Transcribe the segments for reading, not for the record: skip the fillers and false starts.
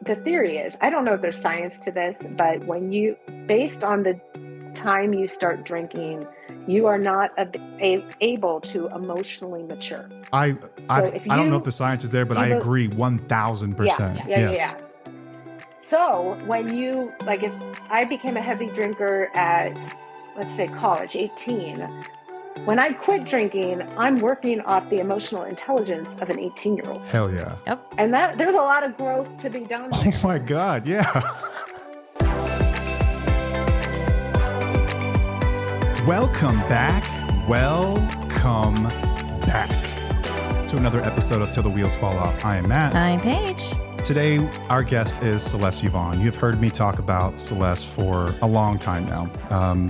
the theory is, I don't know if there's science to this, but based on the time you start drinking, you are not able to emotionally mature. I So if don't know if you the science is there, but I agree 1000%. Yeah. So if I became a heavy drinker at, let's say, college, 18, when I quit drinking, I'm working off the emotional intelligence of an 18-year-old. Hell yeah. Yep. And there's a lot of growth to be done there. Oh my God, yeah. Welcome back to another episode of Till the Wheels Fall Off. I am Matt. I'm Paige. Today, our guest is Celeste Yvonne. You've heard me talk about Celeste for a long time now.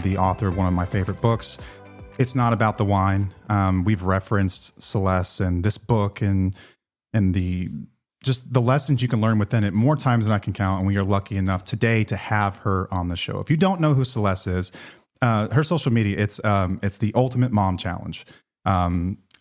The author of one of my favorite books. It's not about the wine. We've referenced Celeste and this book and the lessons you can learn within it more times than I can count. And we are lucky enough today to have her on the show. If you don't know who Celeste is, her social media, it's the Ultimate Mom Challenge.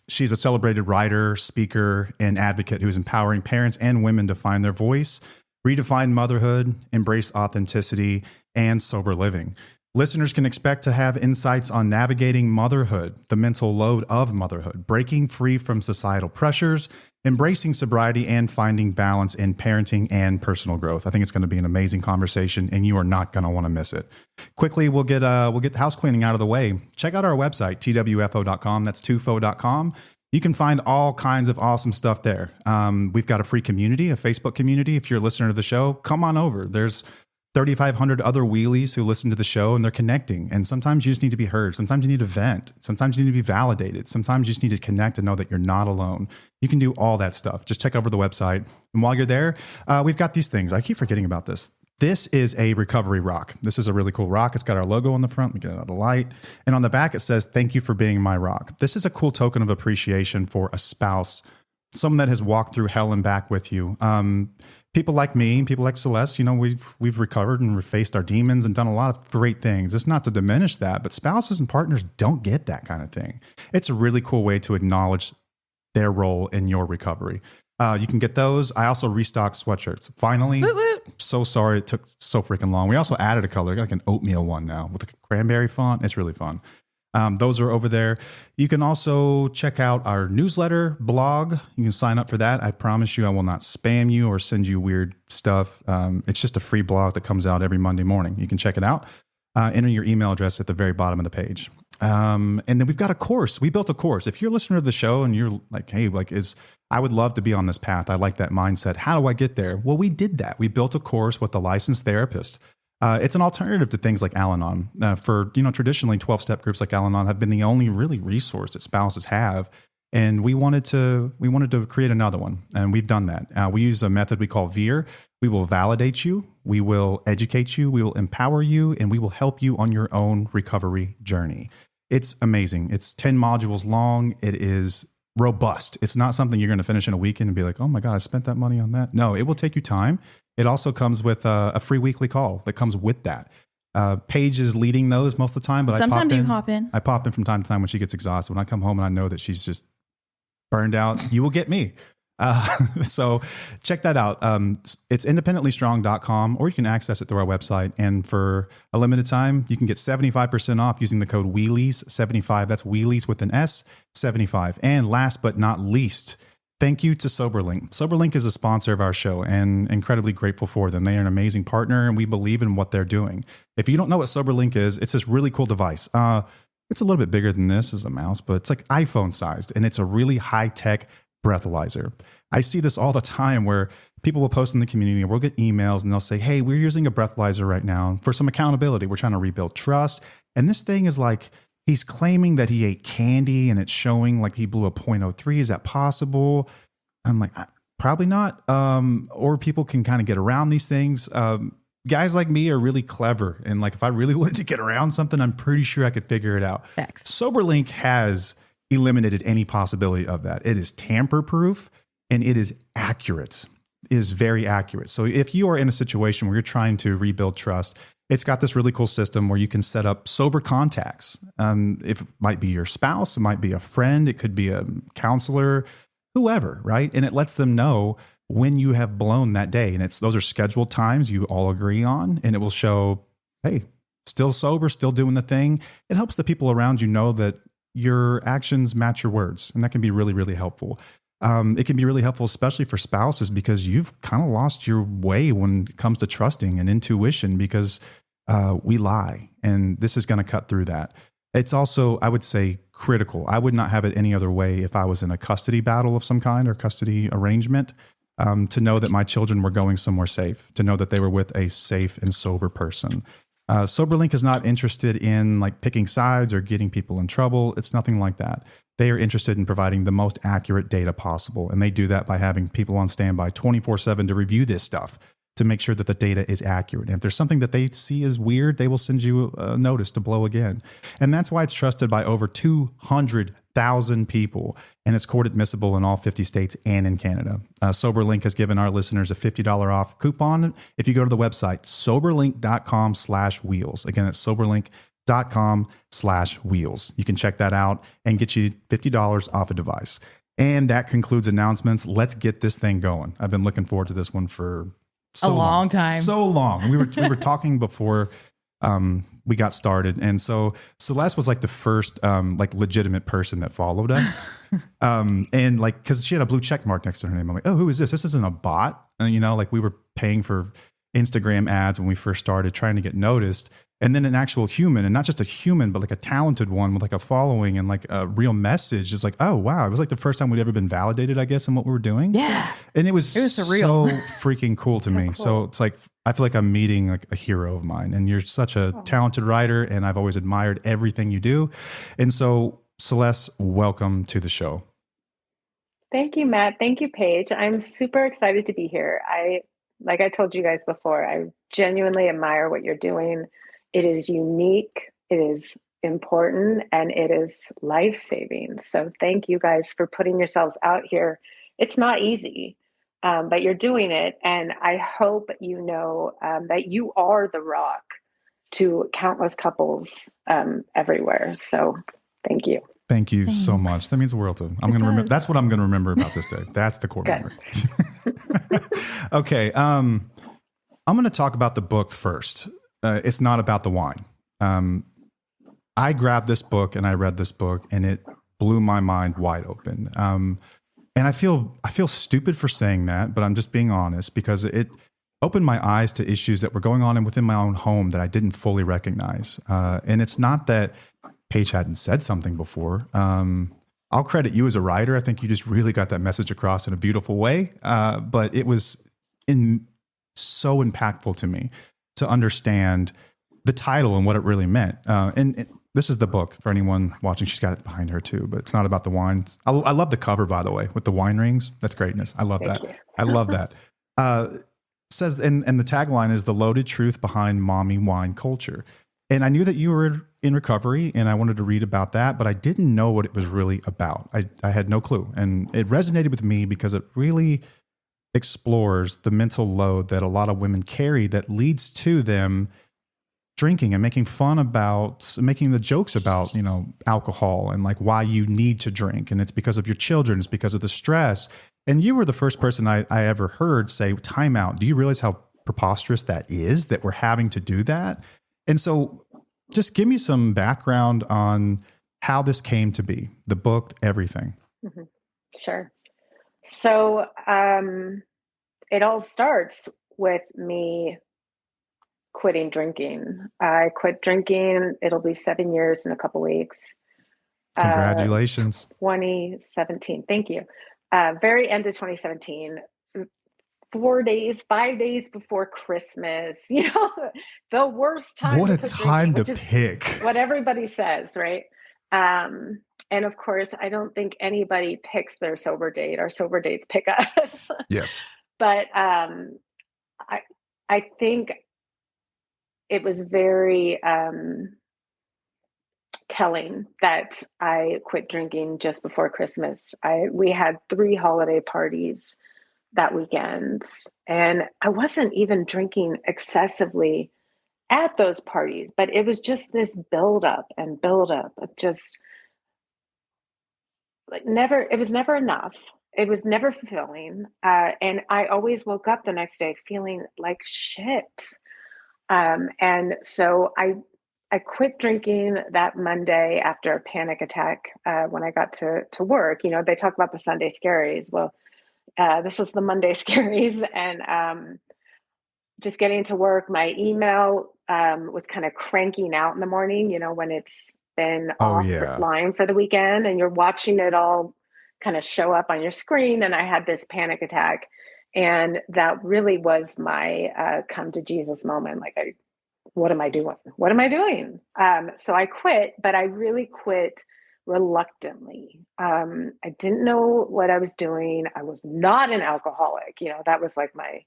She's a celebrated writer, speaker, and advocate who's empowering parents and women to find their voice, redefine motherhood, embrace authenticity, and sober living. Listeners can expect to have insights on navigating motherhood, the mental load of motherhood, breaking free from societal pressures, embracing sobriety, and finding balance in parenting and personal growth. I think it's going to be an amazing conversation, and you are not going to want to miss it. Quickly, we'll get house cleaning out of the way. Check out our website, twfo.com. That's twfo.com. You can find all kinds of awesome stuff there. We've got a free community, a Facebook community. If you're a listener to the show, come on over. There's 3,500 other wheelies who listen to the show and they're connecting. And sometimes you just need to be heard. Sometimes you need to vent. Sometimes you need to be validated. Sometimes you just need to connect and know that you're not alone. You can do all that stuff. Just check over the website. And while you're there, we've got these things. I keep forgetting about this. This is a recovery rock. This is a really cool rock. It's got our logo on the front. We get it out of the light. And on the back, it says, "Thank you for being my rock." This is a cool token of appreciation for a spouse, someone that has walked through hell and back with you. People like me, people like Celeste, we've recovered and faced our demons and done a lot of great things. It's not to diminish that, but spouses and partners don't get that kind of thing. It's a really cool way to acknowledge their role in your recovery. You can get those. I also restocked sweatshirts. Finally, Woot woot. So sorry it took so freaking long. We also added a color, like an oatmeal one now with a cranberry font. It's really fun. Those are over there. You can also check out our newsletter blog. You can sign up for that. I promise you I will not spam you or send you weird stuff. It's just a free blog that comes out every Monday morning. You can check it out. Enter your email address at the very bottom of the page. And then we've got a course. We built a course. If you're a listener to the show and you're like, hey, I would love to be on this path. I like that mindset. How do I get there? Well, we did that. We built a course with a licensed therapist. It's an alternative to things like Al-Anon. Traditionally 12-step groups like Al-Anon have been the only really resource that spouses have. And we wanted to create another one. And we've done that. We use a method we call VEER. We will validate you. We will educate you. We will empower you. And we will help you on your own recovery journey. It's amazing. It's 10 modules long. It is robust. It's not something you're going to finish in a weekend and be like, oh my God, I spent that money on that. No, it will take you time. It also comes with a free weekly call that comes with that. Paige is leading those most of the time, but sometimes you hop in. I pop in from time to time when she gets exhausted. When I come home and I know that she's just burned out, you will get me. So check that out. It's independentlystrong.com, or you can access it through our website. And for a limited time, you can get 75% off using the code Wheelies75. That's Wheelies with an S, 75. And last but not least, thank you to SoberLink. SoberLink is a sponsor of our show and incredibly grateful for them. They are an amazing partner and we believe in what they're doing. If you don't know what SoberLink is, it's this really cool device. It's a little bit bigger than this as a mouse, but it's like iPhone sized and it's a really high-tech breathalyzer. I see this all the time where people will post in the community or we'll get emails and they'll say, hey, we're using a breathalyzer right now for some accountability. We're trying to rebuild trust. And this thing is like, he's claiming that he ate candy and it's showing like he blew a .03. Is that possible? I'm like, probably not. Or people can kind of get around these things. Guys like me are really clever. And like, if I really wanted to get around something, I'm pretty sure I could figure it out. Facts. SoberLink has eliminated any possibility of that. It is tamper proof and it is accurate. It is very accurate. So if you are in a situation where you're trying to rebuild trust, it's got this really cool system where you can set up sober contacts. If it might be your spouse, it might be a friend, it could be a counselor, whoever, right? And it lets them know when you have blown that day. And those are scheduled times you all agree on, and it will show, hey, still sober, still doing the thing. It helps the people around you know that your actions match your words. And that can be really, really helpful. It can be really helpful, especially for spouses, because you've kind of lost your way when it comes to trusting and intuition, because we lie, and this is going to cut through that. It's also, I would say, critical. I would not have it any other way if I was in a custody battle of some kind or custody arrangement, to know that my children were going somewhere safe, to know that they were with a safe and sober person. SoberLink is not interested in like picking sides or getting people in trouble. It's nothing like that. They are interested in providing the most accurate data possible. And they do that by having people on standby 24/7 to review this stuff, to make sure that the data is accurate. And if there's something that they see as weird, they will send you a notice to blow again. And that's why it's trusted by over 200,000 people. And it's court admissible in all 50 states and in Canada. SoberLink has given our listeners a $50 off coupon if you go to the website, soberlink.com/wheels. Again, it's soberlink.com/wheels. You can check that out and get you $50 off a device. And that concludes announcements. Let's get this thing going. I've been looking forward to this one for a long time. So long. We were talking before we got started. And so Celeste was like the first like legitimate person that followed us. And like, cause she had a blue check mark next to her name. I'm like, oh, who is this? This isn't a bot. And like we were paying for Instagram ads when we first started trying to get noticed. And then an actual human, and not just a human, but like a talented one with like a following and like a real message. It's like, oh, wow. It was like the first time we'd ever been validated, I guess, in what we were doing. Yeah. And it was surreal. So freaking cool to me. Cool. So it's like, I feel like I'm meeting like a hero of mine, and you're such a talented writer, and I've always admired everything you do. And so Celeste, welcome to the show. Thank you, Matt. Thank you, Paige. I'm super excited to be here. Like I told you guys before, I genuinely admire what you're doing. It is unique, it is important, and it is life-saving. So thank you guys for putting yourselves out here. It's not easy, but you're doing it. And I hope you know that you are the rock to countless couples everywhere. So thank you. Thank you so much. That means the world to me. I'm going to remember. That's what I'm going to remember about this day. That's the core memory. Okay. I'm going to talk about the book first. It's not about the wine. I grabbed this book and I read this book, and it blew my mind wide open. And I feel stupid for saying that, but I'm just being honest, because it opened my eyes to issues that were going on within my own home that I didn't fully recognize. And it's not that Paige hadn't said something before. I'll credit you as a writer. I think you just really got that message across in a beautiful way. But it was so impactful to me to understand the title and what it really meant. And this is the book for anyone watching. She's got it behind her too, but it's not about the wine. I love the cover, by the way, with the wine rings. That's greatness. I love that. I love that. Says, and the tagline is the loaded truth behind mommy wine culture. And I knew that you were in recovery, and I wanted to read about that, but I didn't know what it was really about. I had no clue. And it resonated with me because it really explores the mental load that a lot of women carry that leads to them drinking and making the jokes about, alcohol and like why you need to drink. And it's because of your children. It's because of the stress. And you were the first person I ever heard say, time out. Do you realize how preposterous that is, that we're having to do that? And so just give me some background on how this came to be, the book, everything. Mm-hmm. Sure. So it all starts with me quitting drinking. I quit drinking. It'll be 7 years in a couple weeks. Congratulations. 2017. Thank you. Very end of 2017. 5 days before Christmas, the worst time. What a time to pick. What everybody says, right? And of course, I don't think anybody picks their sober date. Our sober dates pick us. Yes. But I think it was very telling that I quit drinking just before Christmas. We had 3 holiday parties that weekend, and I wasn't even drinking excessively at those parties, but it was just this build up of just like it was never enough. it was never fulfilling. And I always woke up the next day feeling like shit. And so I quit drinking that Monday after a panic attack when I got to work. You know, they talk about the Sunday scaries. Well, this was the Monday scaries, and just getting to work, my email was kind of cranking out in the morning, you know, when it's been Oh yeah. offline for the weekend and you're watching it all kind of show up on your screen. And I had this panic attack. And that really was my come to Jesus moment. Like, what am I doing? What am I doing? So I quit, but I really quit reluctantly. I didn't know what I was doing. I was not an alcoholic. You know, that was like my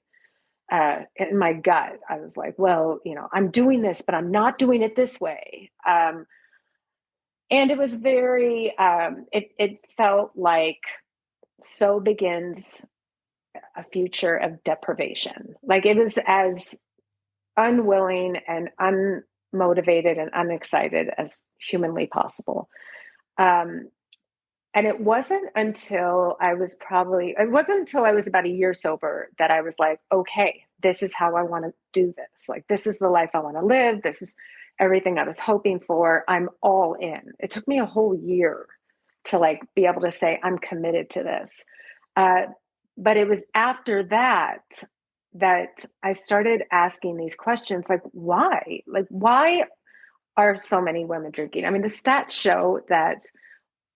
in my gut. I was like, well, you know, I'm doing this, but I'm not doing it this way. And it was very, it felt like so begins a future of deprivation. Like it was as unwilling and unmotivated and unexcited as humanly possible. Um, And it wasn't until I was about a year sober that I was like, okay, this is how I want to do this. Like, this is the life I want to live. This is everything I was hoping for. I'm all in. It took me a whole year to like be able to say, I'm committed to this. Uh, but it was after that I started asking these questions like, why? Like, why are so many women drinking? I mean, the stats show that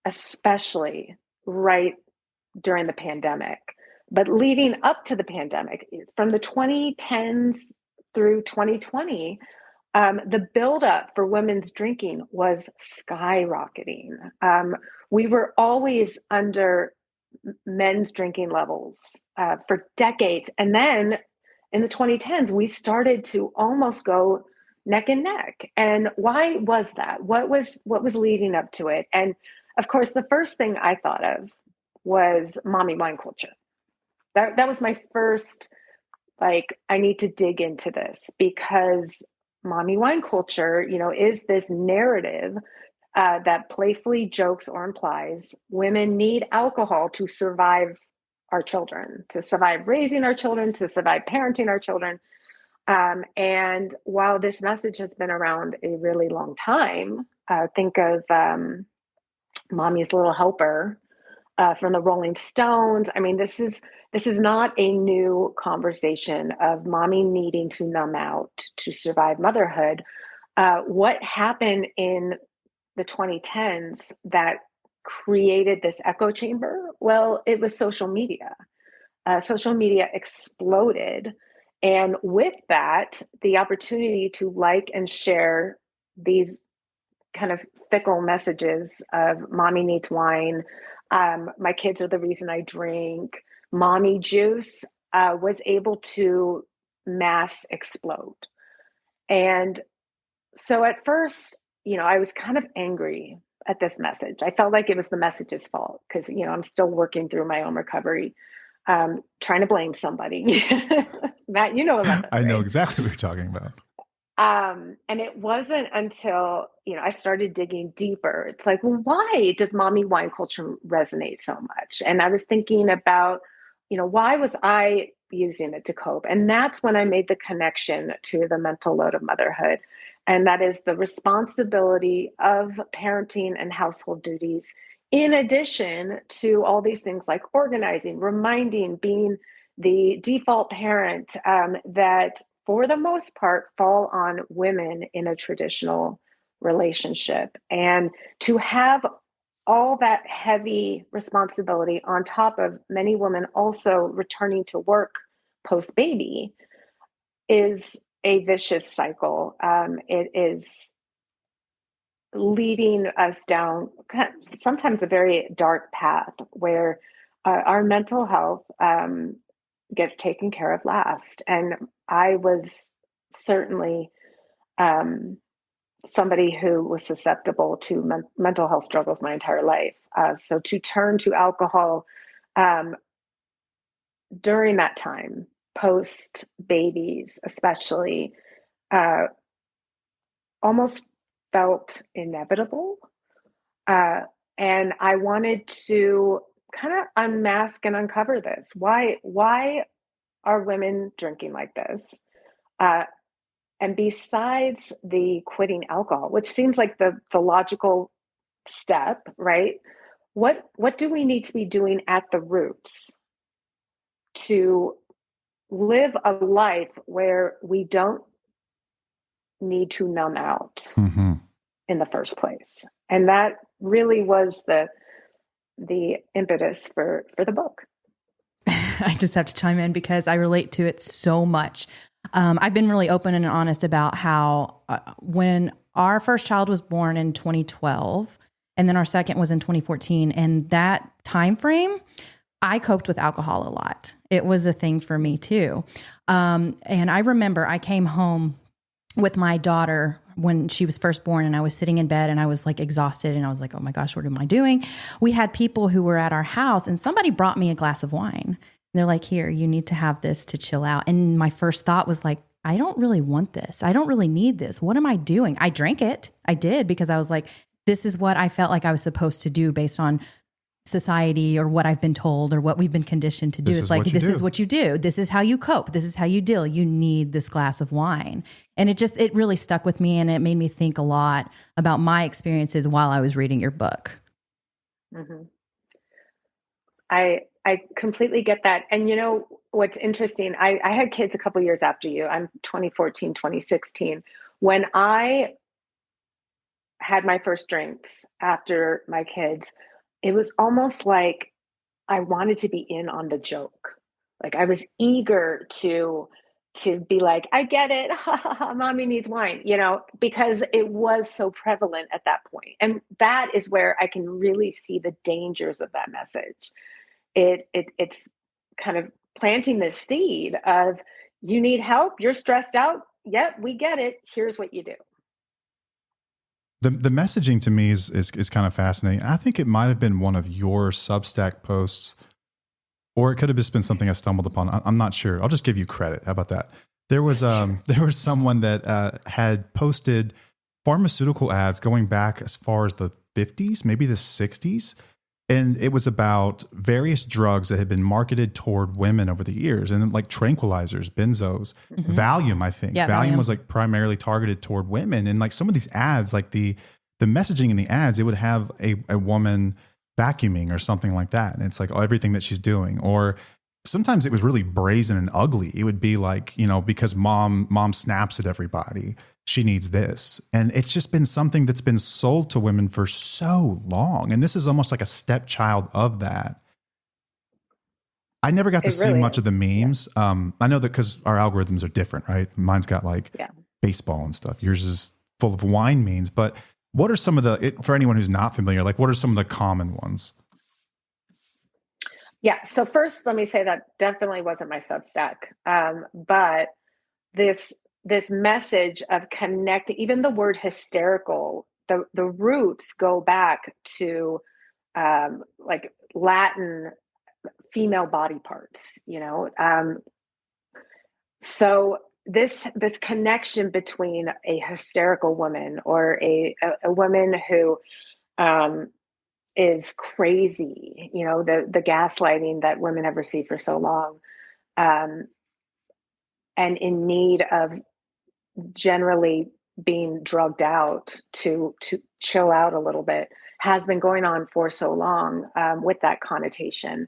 especially right during the pandemic. But leading up to the pandemic, from the 2010s through 2020, the buildup for women's drinking was skyrocketing. We were always under men's drinking levels for decades. And then in the 2010s, we started to almost go neck and neck. And why was that? What was leading up to it? And of course, the first thing I thought of was mommy wine culture. That was my first, like, I need to dig into this because mommy wine culture, you know, is this narrative that playfully jokes or implies women need alcohol to survive our children, to survive raising our children, to survive parenting our children. And while this message has been around a really long time, think of Mommy's Little Helper from the Rolling Stones. I mean, this is not a new conversation of mommy needing to numb out to survive motherhood. What happened in the 2010s that created this echo chamber? Well, it was social media. Social media exploded. And with that, the opportunity to like and share these kind of fickle messages of mommy needs wine, my kids are the reason I drink, mommy juice was able to mass explode. And so at first, you know, I was kind of angry at this message. I felt like it was the message's fault because, you know, I'm still working through my own recovery, trying to blame somebody. Matt, you know about this, I know right? exactly what you're talking about. And it wasn't until, you know, I started digging deeper. It's like, well, why does mommy wine culture resonate so much? And I was thinking about, you know, why was I using it to cope? And that's when I made the connection to the mental load of motherhood. And that is the responsibility of parenting and household duties, in addition to all these things like organizing, reminding, being the default parent that for the most part, fall on women in a traditional relationship. And to have all that heavy responsibility on top of many women also returning to work post baby is a vicious cycle. It is leading us down sometimes a very dark path where our mental health gets taken care of last. And I was certainly somebody who was susceptible to mental health struggles my entire life. So to turn to alcohol um, during that time, post babies, especially, uh, almost felt inevitable. Uh, and I wanted to kind of unmask and uncover this. Why are women drinking like this? And besides the quitting alcohol, which seems like the logical step, right? What do we need to be doing at the roots to live a life where we don't need to numb out Mm-hmm. in the first place? And that really was the impetus for the book. I just have to chime in because I relate to it so much. I've been really open and honest about how when our first child was born in 2012 and then our second was in 2014, and that time frame, I coped with alcohol a lot. It was a thing for me too. And I remember I came home with my daughter when she was first born, and I was sitting in bed and I was like exhausted and I was like, oh my gosh, what am I doing? We had people who were at our house and somebody brought me a glass of wine. They're like, here, you need to have this to chill out. And my first thought was like, I don't really want this. I don't really need this. What am I doing? I drank it. I did, because I was like, this is what I felt like I was supposed to do based on society or what I've been told or what we've been conditioned to do. It's like, this is what you do. This is how you cope. This is how you deal. You need this glass of wine. And it really stuck with me, and it made me think a lot about my experiences while I was reading your book. Mm-hmm. I completely get that. And you know, what's interesting, I had kids a couple years after you. I'm 2014, 2016. When I had my first drinks after my kids, it was almost like I wanted to be in on the joke. Like I was eager to be like, I get it. Mommy needs wine, you know, because it was so prevalent at that point. And that is where I can really see the dangers of that message. It's kind of planting this seed of, you need help, you're stressed out. Yep, we get it. Here's what you do. The messaging to me is kind of fascinating. I think it might have been one of your Substack posts, or it could have just been something I stumbled upon. I'm not sure. I'll just give you credit. How about that? There was someone that had posted pharmaceutical ads going back as far as the 50s, maybe the 60s. And it was about various drugs that had been marketed toward women over the years, and like tranquilizers, benzos, Valium, I think. Yeah, Valium Valium was like primarily targeted toward women. And like some of these ads, like the messaging in the ads, it would have a woman vacuuming or something like that. And it's like, oh, everything that she's doing. Or sometimes it was really brazen and ugly. It would be like, you know, because mom snaps at everybody, she needs this. And it's just been something that's been sold to women for so long. And this is almost like a stepchild of that. I never got to see really much is. of the memes. Yeah. I know that because our algorithms are different, right? Mine's got like baseball and stuff. Yours is full of wine memes. But what are some of for anyone who's not familiar, like what are some of the common ones? Yeah. So first, let me say that definitely wasn't my Substack. But this message of connecting, even the word hysterical, the roots go back to like Latin female body parts, you know. So this connection between a hysterical woman or a woman who is crazy, you know, the gaslighting that women have received for so long, and in need of generally being drugged out to chill out a little bit, has been going on for so long, with that connotation.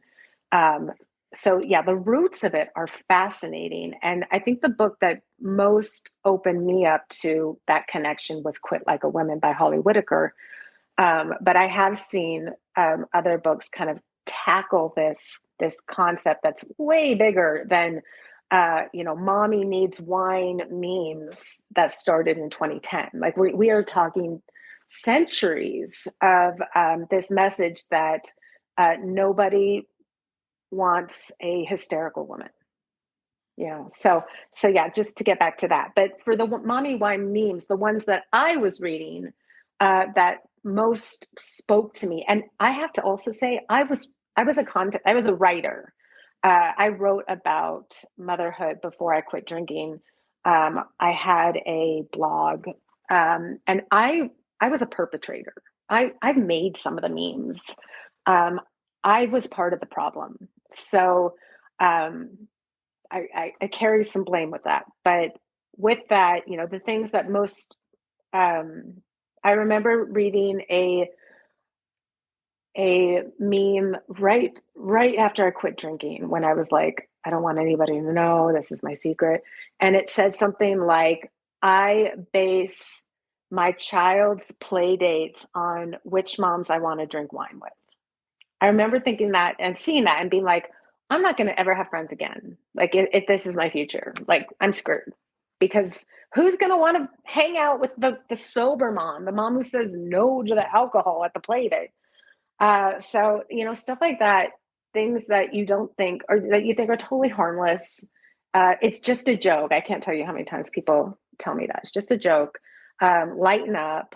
So yeah, the roots of it are fascinating. And I think the book that most opened me up to that connection was Quit Like a Woman by Holly Whitaker. But I have seen other books kind of tackle this concept that's way bigger than you know, mommy needs wine memes that started in 2010. Like we are talking centuries of this message that nobody wants a hysterical woman. Yeah. So yeah, just to get back to that. But for the mommy wine memes, the ones that I was reading that most spoke to me, and I have to also say, I was a writer. I wrote about motherhood before I quit drinking. I had a blog, and I was a perpetrator. I made some of the memes. I was part of the problem. So I carry some blame with that. But with that, the things that most, I remember reading a meme right after I quit drinking, when I was like, I don't want anybody to know, this is my secret. And it said something like, I base my child's play dates on which moms I want to drink wine with. I remember thinking that and seeing that and being like, I'm not going to ever have friends again. Like, if this is my future, like, I'm screwed, because who's going to want to hang out with the sober mom, the mom who says no to the alcohol at the play date? So, stuff like that, things that you don't think, or that you think are totally harmless. It's just a joke. I can't tell you how many times people tell me that it's just a joke. Lighten up,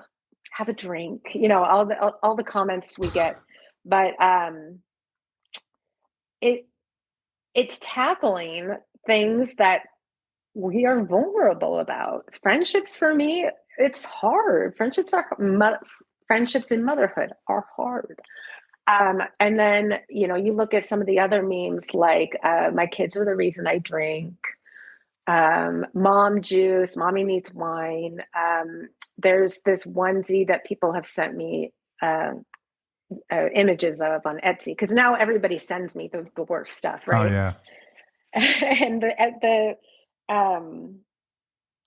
have a drink, all the comments we get. But it's tackling things that we are vulnerable about. Friendships, for me, it's hard. Friendships in motherhood are hard. And then, you look at some of the other memes, like, my kids are the reason I drink, mom juice, mommy needs wine. There's this onesie that people have sent me images of on Etsy, because now everybody sends me the worst stuff, right? Oh yeah. And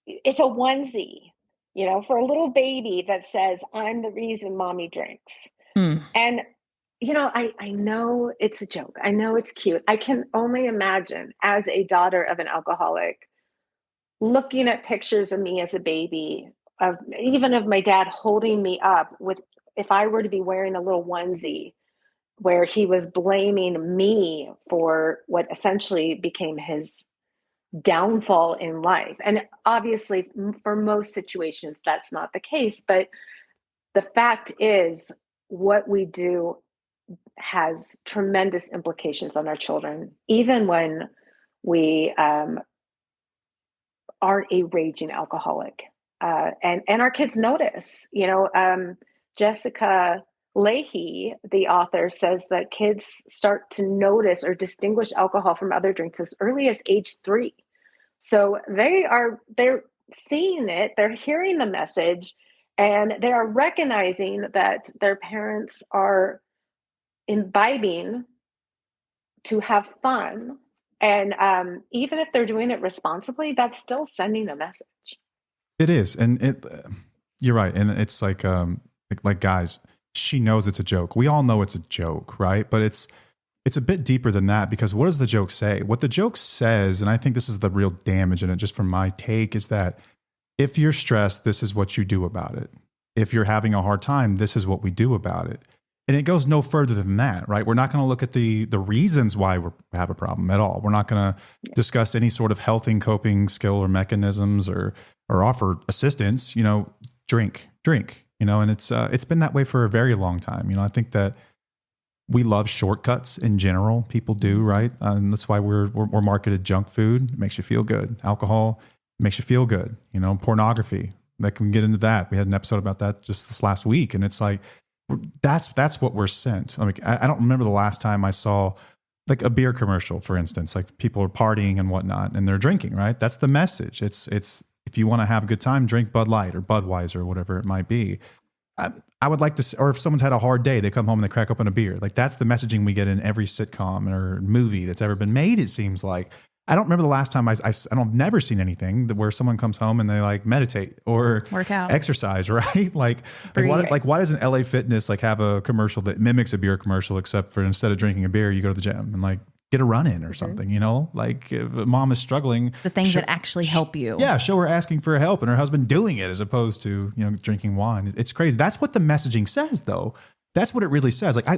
it's a onesie, for a little baby that says, I'm the reason mommy drinks. And I know it's a joke. I know it's cute. I can only imagine, as a daughter of an alcoholic, looking at pictures of me as a baby, even of my dad holding me up with, if I were to be wearing a little onesie where he was blaming me for what essentially became his downfall in life. And obviously, for most situations, that's not the case. But the fact is, what we do has tremendous implications on our children, even when we aren't a raging alcoholic. And our kids notice. Jessica Leahy, the author, says that kids start to notice or distinguish alcohol from other drinks as early as age 3. So they're seeing it, they're hearing the message, and they are recognizing that their parents are imbibing to have fun. And even if they're doing it responsibly, that's still sending a message. It is. And you're right. And it's like guys, she knows it's a joke. We all know it's a joke, right? But it's a bit deeper than that, because what does the joke say? What the joke says, and I think this is the real damage in it, just from my take, is that if you're stressed, this is what you do about it. If you're having a hard time, this is what we do about it. And it goes no further than that, right? We're not going to look at the reasons why we have a problem at all. We're not going to discuss any sort of healthy coping skill or mechanisms or offer assistance. Drink, and it's been that way for a very long time. I think that we love shortcuts in general. People do, right? That's why we're marketed junk food. It makes you feel good. Alcohol makes you feel good. Pornography, that can get into that. We had an episode about that just this last week. And it's like, that's what we're sent. I don't remember the last time I saw like a beer commercial, for instance, like people are partying and whatnot, and they're drinking, right? That's the message. It's if you want to have a good time, drink Bud Light or Budweiser or whatever it might be. I would like to, or if someone's had a hard day, they come home and they crack open a beer. Like, that's the messaging we get in every sitcom or movie that's ever been made, it seems like. I don't remember the last time I've never seen anything where someone comes home and they like meditate or work out, exercise, right? Like why doesn't LA Fitness like have a commercial that mimics a beer commercial, except for instead of drinking a beer, you go to the gym and like get a run in or something, like if mom is struggling, the things that actually help you. Yeah. Show her asking for help and her husband doing it as opposed to, drinking wine. It's crazy. That's what the messaging says though. That's what it really says. Like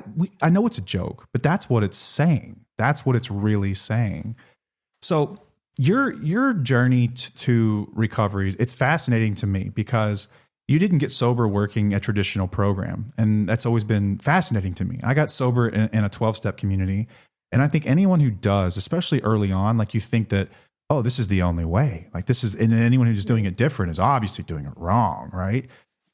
I know it's a joke, but that's what it's saying. That's what it's really saying. So your journey to recovery, it's fascinating to me because you didn't get sober working a traditional program. And that's always been fascinating to me. I got sober in a 12-step community. And I think anyone who does, especially early on, like you think that, oh, this is the only way. Like this is, and anyone who's doing it different is obviously doing it wrong, right?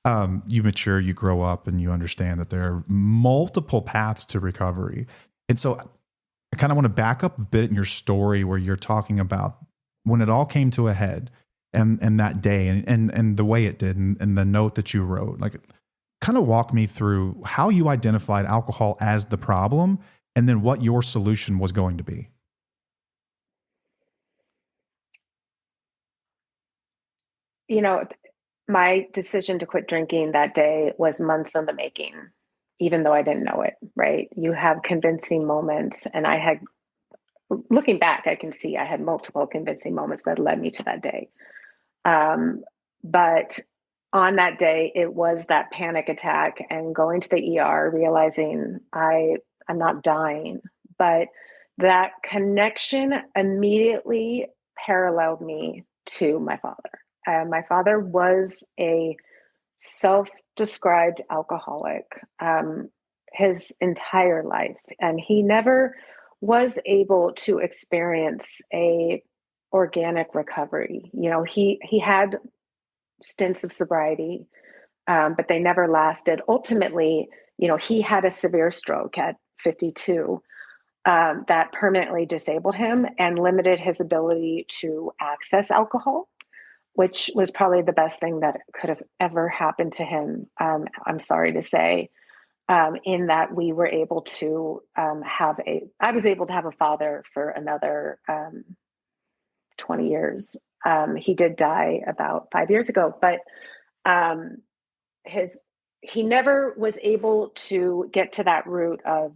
You mature, you grow up, and you understand that there are multiple paths to recovery. And so I kind of want to back up a bit in your story where you're talking about when it all came to a head and that day and the way it did and the note that you wrote. Like, kind of walk me through how you identified alcohol as the problem and then what your solution was going to be. You know, my decision to quit drinking that day was months in the making, even though I didn't know it, right? You have convincing moments, and I had, looking back, I can see I had multiple convincing moments that led me to that day. But on that day, it was that panic attack and going to the ER, realizing I'm not dying, but that connection immediately paralleled me to my father. My father was a self-described alcoholic his entire life, and he never was able to experience a organic recovery. You know, he had stints of sobriety, but they never lasted. Ultimately, you know, he had a severe stroke at 52 that permanently disabled him and limited his ability to access alcohol, which was probably the best thing that could have ever happened to him. I'm sorry to say, in that we were able to I was able to have a father for another 20 years. He did die about 5 years ago, but he never was able to get to that root of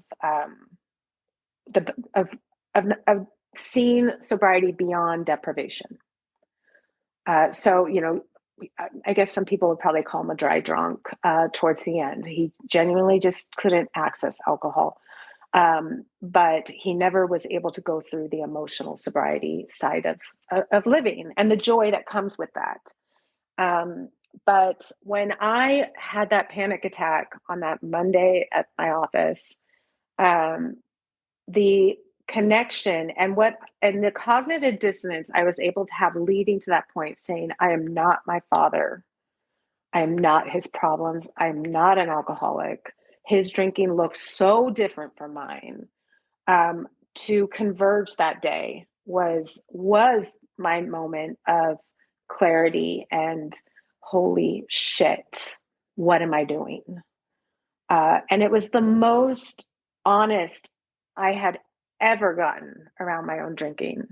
of seeing sobriety beyond deprivation. So, you know, I guess some people would probably call him a dry drunk towards the end. He genuinely just couldn't access alcohol. But he never was able to go through the emotional sobriety side of living and the joy that comes with that. But when I had that panic attack on that Monday at my office, the connection and the cognitive dissonance I was able to have leading to that point, saying, I am not my father. I am not his problems. I'm not an alcoholic. His drinking looks so different from mine. To converge that day was my moment of clarity and holy shit, what am I doing? And it was the most honest I had ever gotten around my own drinking,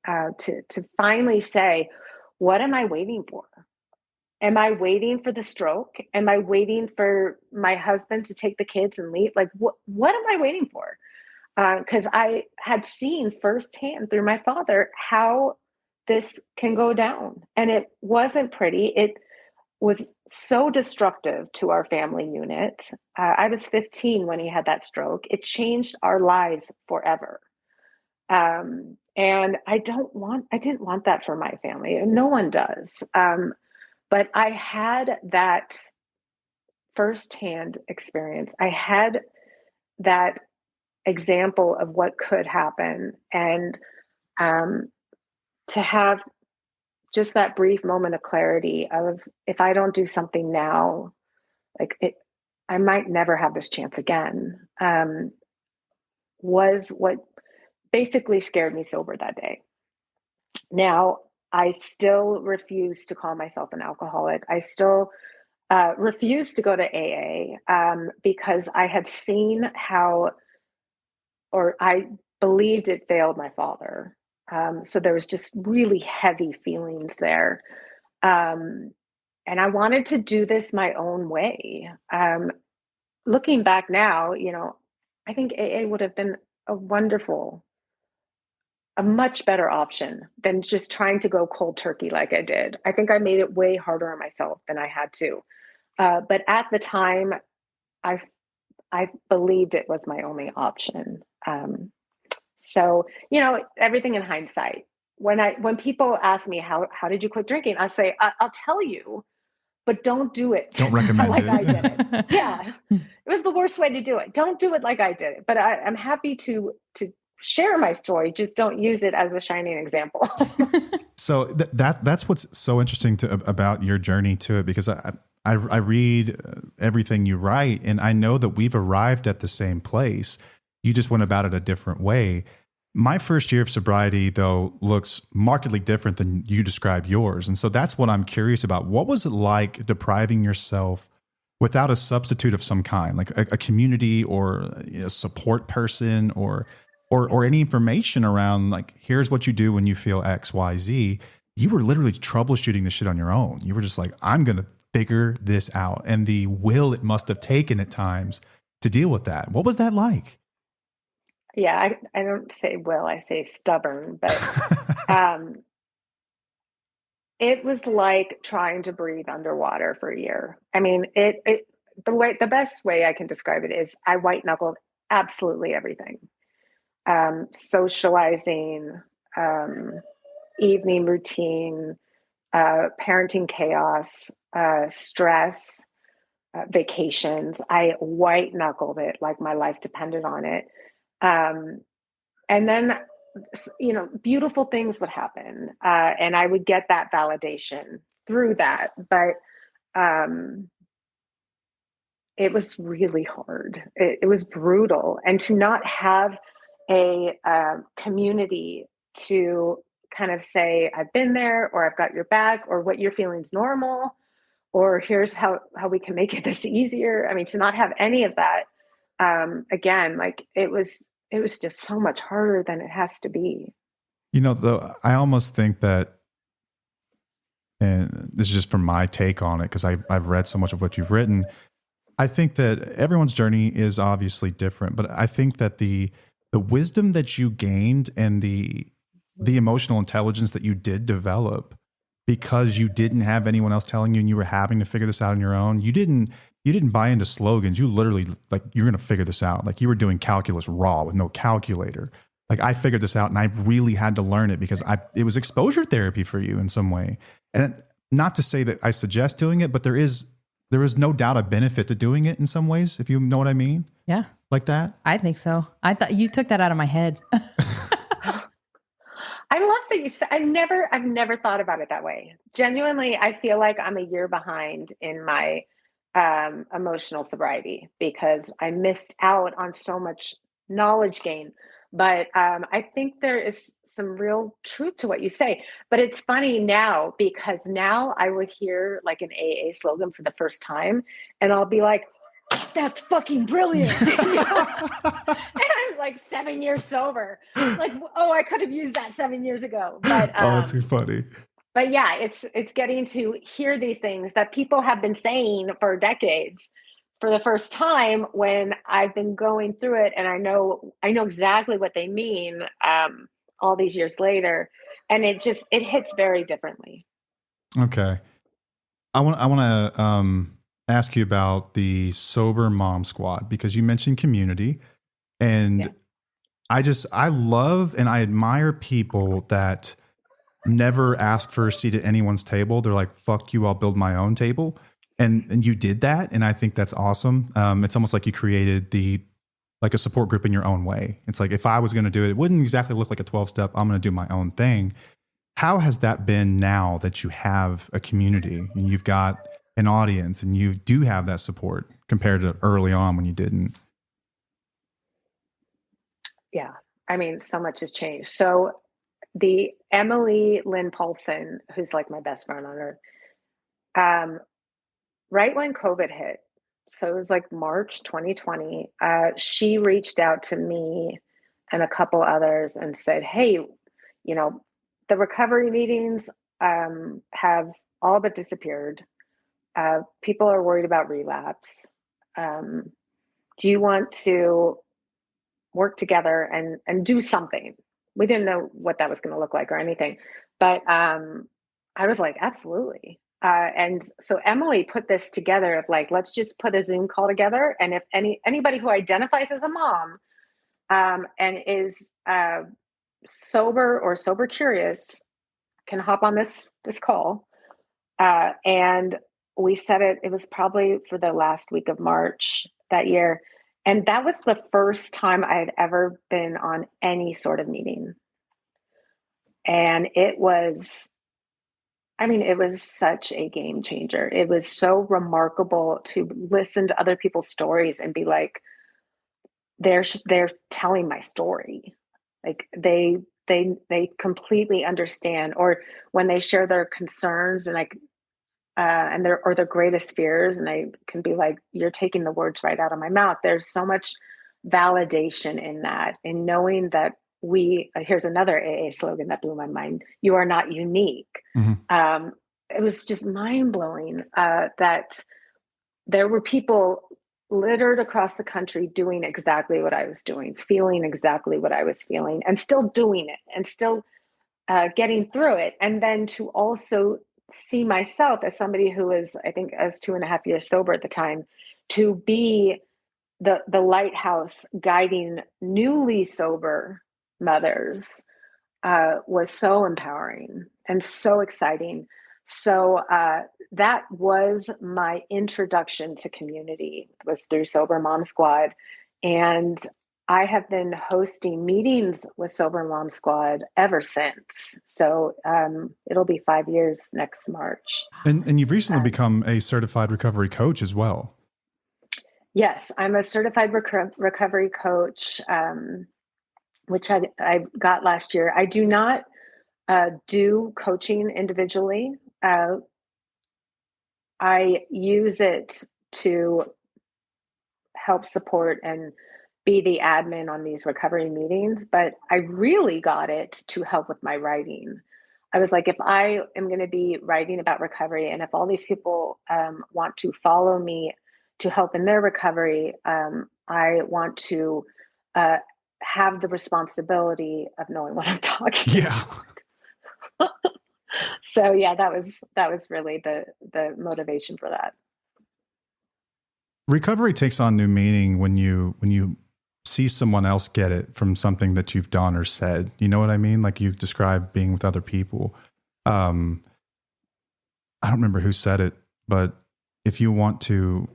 to finally say, what am I waiting for? Am I waiting for the stroke? Am I waiting for my husband to take the kids and leave? Like, what am I waiting for? Because I had seen firsthand through my father how this can go down. And it wasn't pretty. It was so destructive to our family unit. I was 15 when he had that stroke. It changed our lives forever. And I didn't want that for my family. No one does. But I had that firsthand experience. I had that example of what could happen. And to have just that brief moment of clarity of, if I don't do something now, I might never have this chance again, was what basically scared me sober that day. Now, I still refuse to call myself an alcoholic. I still refuse to go to AA because I had seen how, or I believed it failed my father. So there was just really heavy feelings there. And I wanted to do this my own way. Looking back now, you know, I think AA would have been a much better option than just trying to go cold turkey like I did. I think I made it way harder on myself than I had to. But at the time, I believed it was my only option. So, you know, everything in hindsight. When people ask me how did you quit drinking, I say, I'll tell you, but don't do it. Don't recommend like it. I did it. Yeah, it was the worst way to do it. Don't do it like I did it. But I'm happy to share my story. Just don't use it as a shining example. So that's what's so interesting about your journey to it, because I read everything you write, and I know that we've arrived at the same place. You just went about it a different way. My first year of sobriety, though, looks markedly different than you describe yours. And so that's what I'm curious about. What was it like depriving yourself without a substitute of some kind, like a community or a support person or any information around like, here's what you do when you feel X, Y, Z. You were literally troubleshooting this shit on your own. You were just like, I'm going to figure this out. And the will it must have taken at times to deal with that. What was that like? Yeah, I don't say will, I say stubborn, but it was like trying to breathe underwater for a year. I mean, the best way I can describe it is I white knuckled absolutely everything. Socializing, evening routine, parenting chaos, stress, vacations. I white knuckled it like my life depended on it. Um, and then, beautiful things would happen. And I would get that validation through that. But um, it was really hard. It was brutal. And to not have a community to kind of say, I've been there, or I've got your back, or what you're feeling is normal, or here's how we can make it this easier. I mean, to not have any of that, again, like it was just so much harder than it has to be. Though, I almost think that, and this is just from my take on it, because I've read so much of what you've written. I think that everyone's journey is obviously different, but I think that the wisdom that you gained and the emotional intelligence that you did develop because you didn't have anyone else telling you and you were having to figure this out on your own. You didn't buy into slogans. You literally, like, you're going to figure this out. Like, you were doing calculus raw with no calculator. Like, I figured this out and I really had to learn it because it was exposure therapy for you in some way. And not to say that I suggest doing it, but there is no doubt a benefit to doing it in some ways, if you know what I mean. Yeah. Like that? I think so. I thought you took that out of my head. I love that you said, I've never thought about it that way. Genuinely, I feel like I'm a year behind in my emotional sobriety because I missed out on so much knowledge gain. But I think there is some real truth to what you say. But it's funny now because now I would hear like an AA slogan for the first time and I'll be like, that's fucking brilliant. And I'm like 7 years sober. Like, oh, I could have used that 7 years ago. But Oh, that's funny. But yeah, it's getting to hear these things that people have been saying for decades for the first time when I've been going through it, and I know exactly what they mean all these years later, and it hits very differently. Okay, I want to ask you about the Sober Mom Squad because you mentioned community, and yeah. I love and I admire people that never ask for a seat at anyone's table. They're like, fuck you, I'll build my own table. And you did that. And I think that's awesome. It's almost like you created like a support group in your own way. It's like, if I was going to do it, it wouldn't exactly look like a 12-step. I'm going to do my own thing. How has that been now that you have a community and you've got an audience and you do have that support compared to early on when you didn't? Yeah. I mean, so much has changed. So the Emily Lynn Paulson, who's like my best friend on earth, right when COVID hit, so it was like March 2020, she reached out to me and a couple others and said, hey, the recovery meetings have all but disappeared. People are worried about relapse. Do you want to work together and do something? We didn't know what that was going to look like or anything, but I was like, absolutely. And so Emily put this together of like, let's just put a Zoom call together. And if anybody who identifies as a mom and is sober or sober curious can hop on this call. And we said it was probably for the last week of March that year. And that was the first time I had ever been on any sort of meeting. And it was I mean, it was such a game changer. It was so remarkable to listen to other people's stories and be like, they're telling my story. Like they completely understand, or when they share their concerns and like and their greatest fears, and I can be like, you're taking the words right out of my mouth. There's so much validation in that, in knowing that here's another AA slogan that blew my mind: you are not unique. It was just mind-blowing that there were people littered across the country doing exactly what I was doing, feeling exactly what I was feeling, and still doing it, and still getting through it. And then to also see myself as somebody who was, I think, I was 2.5 years sober at the time, to be the lighthouse guiding newly sober mothers was so empowering and so exciting. So that was my introduction to community, was through Sober Mom Squad. And I have been hosting meetings with Sober Mom Squad ever since. So it'll be 5 years next March. And you've recently become a certified recovery coach as well. Yes, I'm a certified recovery coach, which I got last year. I do not do coaching individually. I use it to help support and be the admin on these recovery meetings, but I really got it to help with my writing. I was like, if I am going to be writing about recovery, and if all these people want to follow me to help in their recovery, I want to have the responsibility of knowing what I'm talking about. So yeah, that was really the motivation for that. Recovery takes on new meaning when you see someone else get it from something that you've done or said. You know what I mean? Like you described being with other people. I don't remember who said it, but if you want to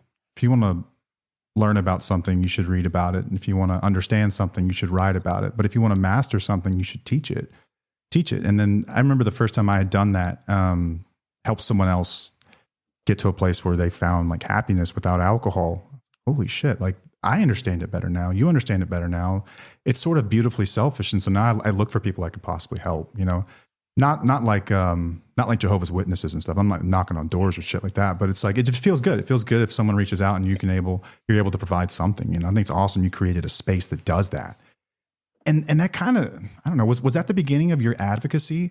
learn about something, you should read about it. And if you want to understand something, you should write about it. But if you want to master something, you should teach it. And then I remember the first time I had done that, helped someone else get to a place where they found like happiness without alcohol. Holy shit. Like I understand it better now. You understand it better now. It's sort of beautifully selfish. And so now I look for people I could possibly help, you know, not like Jehovah's Witnesses and stuff. I'm not knocking on doors or shit like that, but it's like, it just feels good. It feels good if someone reaches out and you're able to provide something, you know. I think it's awesome. You created a space that does that. And that kind of, I don't know, was that the beginning of your advocacy,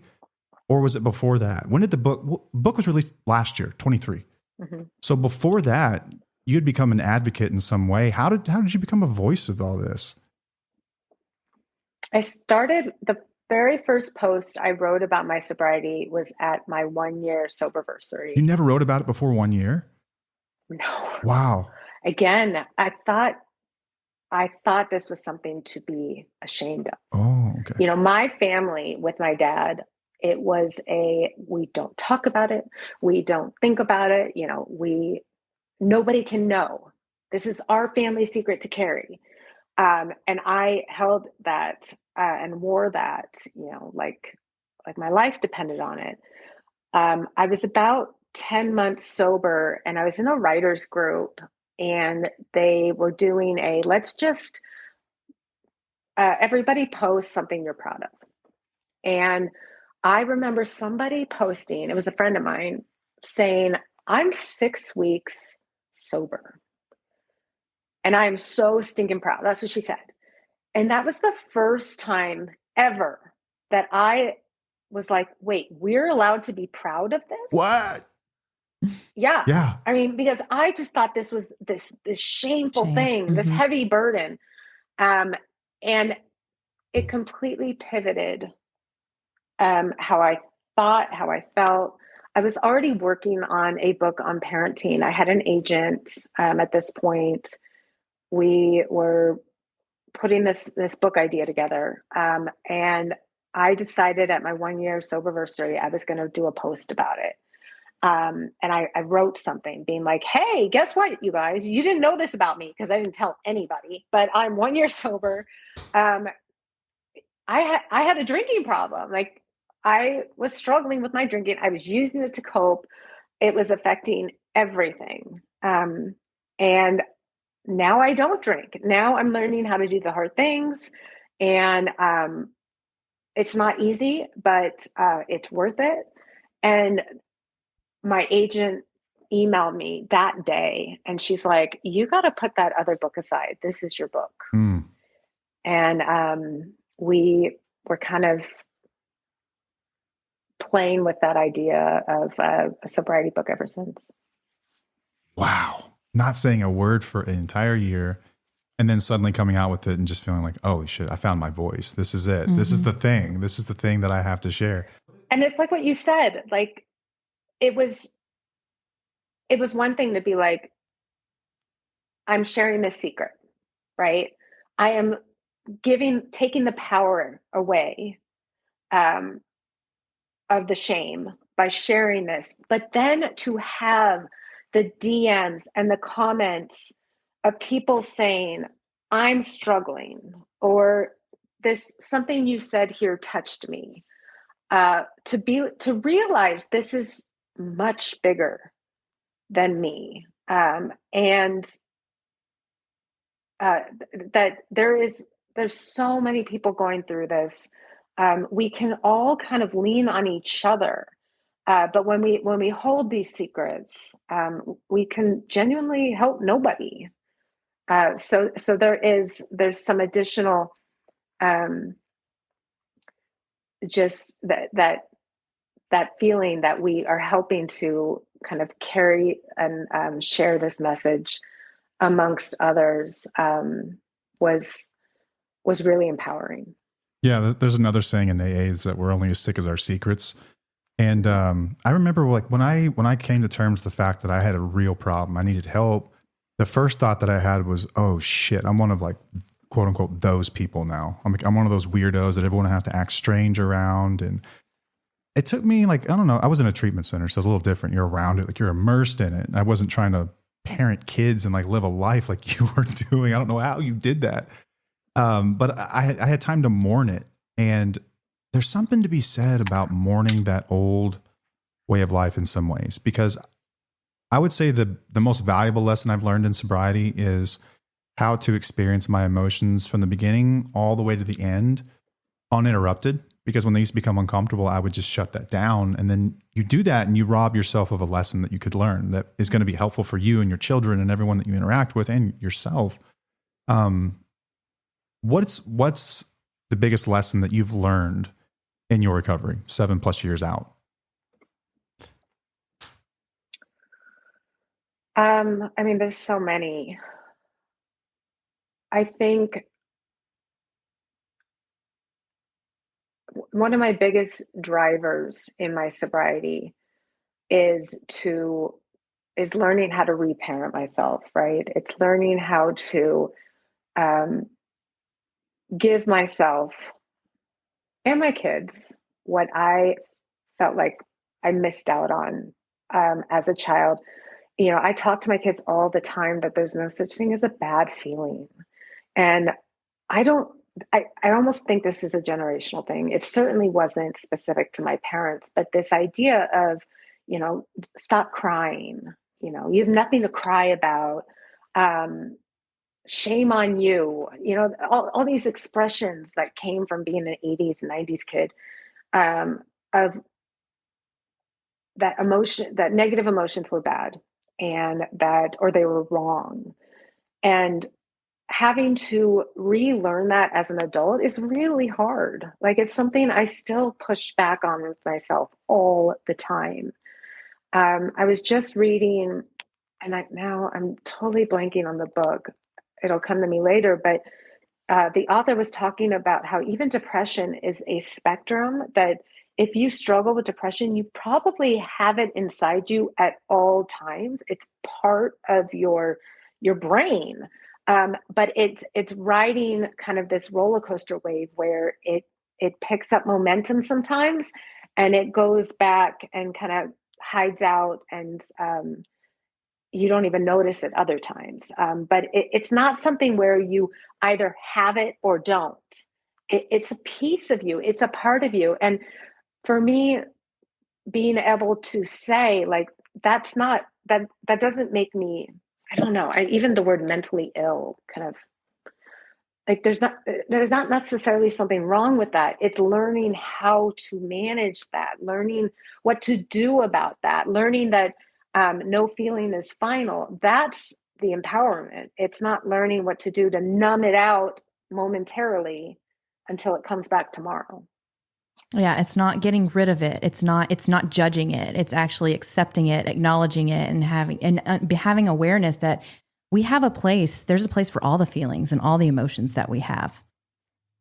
or was it before that? When did the book was released last year, 23. Mm-hmm. So before that, you'd become an advocate in some way. How did you become a voice of all this? I started, the very first post I wrote about my sobriety was at my 1 year soberversary. You never wrote about it before 1 year? No. Wow. Again, I thought this was something to be ashamed of. Oh, okay. You know, my family with my dad, it was we don't talk about it. We don't think about it. You know, nobody can know. This is our family secret to carry. And I held that and wore that, you know, like my life depended on it. I was about 10 months sober, and I was in a writer's group, and they were doing let's just, everybody post something you're proud of. And I remember somebody posting, it was a friend of mine, saying, I'm 6 weeks sober. And I'm so stinking proud. That's what she said. And that was the first time ever that I was like, wait, we're allowed to be proud of this? What? Yeah. Yeah. I mean, because I just thought this was this shameful thing, Mm-hmm. this heavy burden. And it completely pivoted how I thought, how I felt. I was already working on a book on parenting. I had an agent at this point. We were putting this book idea together. And I decided at my 1 year soberversary, I was going to do a post about it. And I wrote something being like, hey, guess what, you guys? You didn't know this about me because I didn't tell anybody, but I'm 1 year sober. I had a drinking problem. Like, I was struggling with my drinking. I was using it to cope. It was affecting everything. And now I don't drink. Now I'm learning how to do the hard things. And it's not easy, but it's worth it. And my agent emailed me that day and she's like, you got to put that other book aside. This is your book. Mm. And we were kind of playing with that idea of a sobriety book ever since. Wow. Not saying a word for an entire year and then suddenly coming out with it and just feeling like, oh shit, I found my voice. This is it. Mm-hmm. This is the thing. This is the thing that I have to share. And it's like what you said, like it was one thing to be like, I'm sharing this secret, right? I am taking the power away of the shame by sharing this, but then to have the DMs and the comments of people saying, I'm struggling, or this, something you said here touched me, to realize this is much bigger than me. And that there's so many people going through this. We can all kind of lean on each other. But when we hold these secrets, we can genuinely help nobody. So there's some additional, just that feeling that we are helping to kind of carry and share this message amongst others, was really empowering. Yeah, there's another saying in AA is that we're only as sick as our secrets. And I remember like when I came to terms with the fact that I had a real problem, I needed help, the first thought that I had was, oh shit, I'm one of like, quote unquote, those people now. I'm one of those weirdos that everyone has to act strange around. And it took me like, I don't know, I was in a treatment center, so it's a little different. You're around it, like you're immersed in it. And I wasn't trying to parent kids and like live a life like you were doing. I don't know how you did that. But I had time to mourn it. And there's something to be said about mourning that old way of life in some ways, because I would say the most valuable lesson I've learned in sobriety is how to experience my emotions from the beginning all the way to the end uninterrupted. Because when they used to become uncomfortable, I would just shut that down. And then you do that and you rob yourself of a lesson that you could learn that is going to be helpful for you and your children and everyone that you interact with and yourself. What's the biggest lesson that you've learned in your recovery 7+ years out? I mean, there's so many. I think one of my biggest drivers in my sobriety is learning how to reparent myself, right? It's learning how to give myself and my kids what I felt like I missed out on as a child. You know, I talk to my kids all the time that there's no such thing as a bad feeling. And I almost think this is a generational thing. It certainly wasn't specific to my parents, but this idea of, you know, stop crying, you know, you have nothing to cry about. Shame on you, you know, all these expressions that came from being an 80s, 90s kid, of that emotion, that negative emotions were bad and or they were wrong. And having to relearn that as an adult is really hard. Like it's something I still push back on with myself all the time. I was just reading, and now I'm totally blanking on the book. It'll come to me later, but the author was talking about how even depression is a spectrum, that if you struggle with depression, you probably have it inside you at all times. It's part of your brain. But it's riding kind of this roller coaster wave where it picks up momentum sometimes and it goes back and kind of hides out, and you don't even notice it other times. But it's not something where you either have it or don't. It's a piece of you. It's a part of you. And for me, being able to say like, that's not, that doesn't make me, I don't know. Even the word mentally ill kind of like, there's not necessarily something wrong with that. It's learning how to manage that, learning what to do about that, learning that no feeling is final. That's the empowerment. It's not learning what to do to numb it out momentarily until it comes back tomorrow. Yeah, it's not getting rid of it. It's not judging it. It's actually accepting it, acknowledging it, and having awareness that we have a place. There's a place for all the feelings and all the emotions that we have.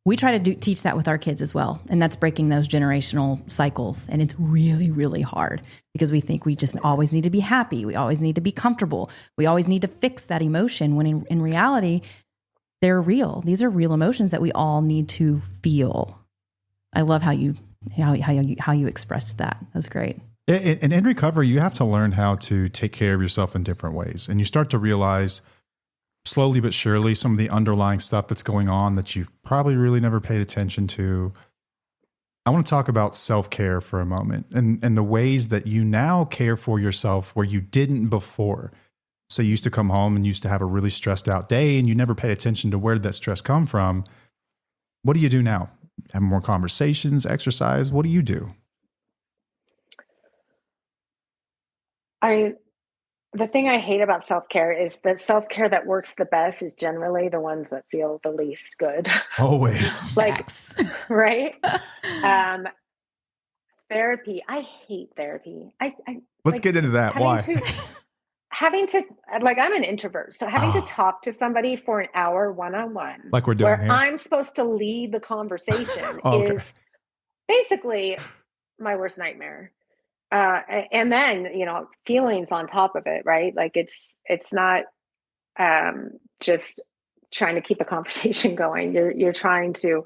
We try to teach that with our kids as well, and that's breaking those generational cycles. And it's really, really hard because we think we just always need to be happy. We always need to be comfortable. We always need to fix that emotion. When in reality, they're real. These are real emotions that we all need to feel. I love how you expressed that. That's great. And in recovery, you have to learn how to take care of yourself in different ways. And you start to realize slowly but surely some of the underlying stuff that's going on that you've probably really never paid attention to. I want to talk about self-care for a moment and the ways that you now care for yourself where you didn't before. So you used to come home and used to have a really stressed out day and you never paid attention to where did that stress come from. What do you do now? Have more conversations, exercise? What do you do? The thing I hate about self-care is that self-care that works the best is generally the ones that feel the least good. Always. Like, right? Therapy. I hate therapy. Let's get into that. Why? Having to, like, I'm an introvert, so having to talk to somebody for an hour one-on-one, like we're doing where here. I'm supposed to lead the conversation is basically my worst nightmare. And then, feelings on top of it, right? Like it's not just trying to keep a conversation going. You're trying to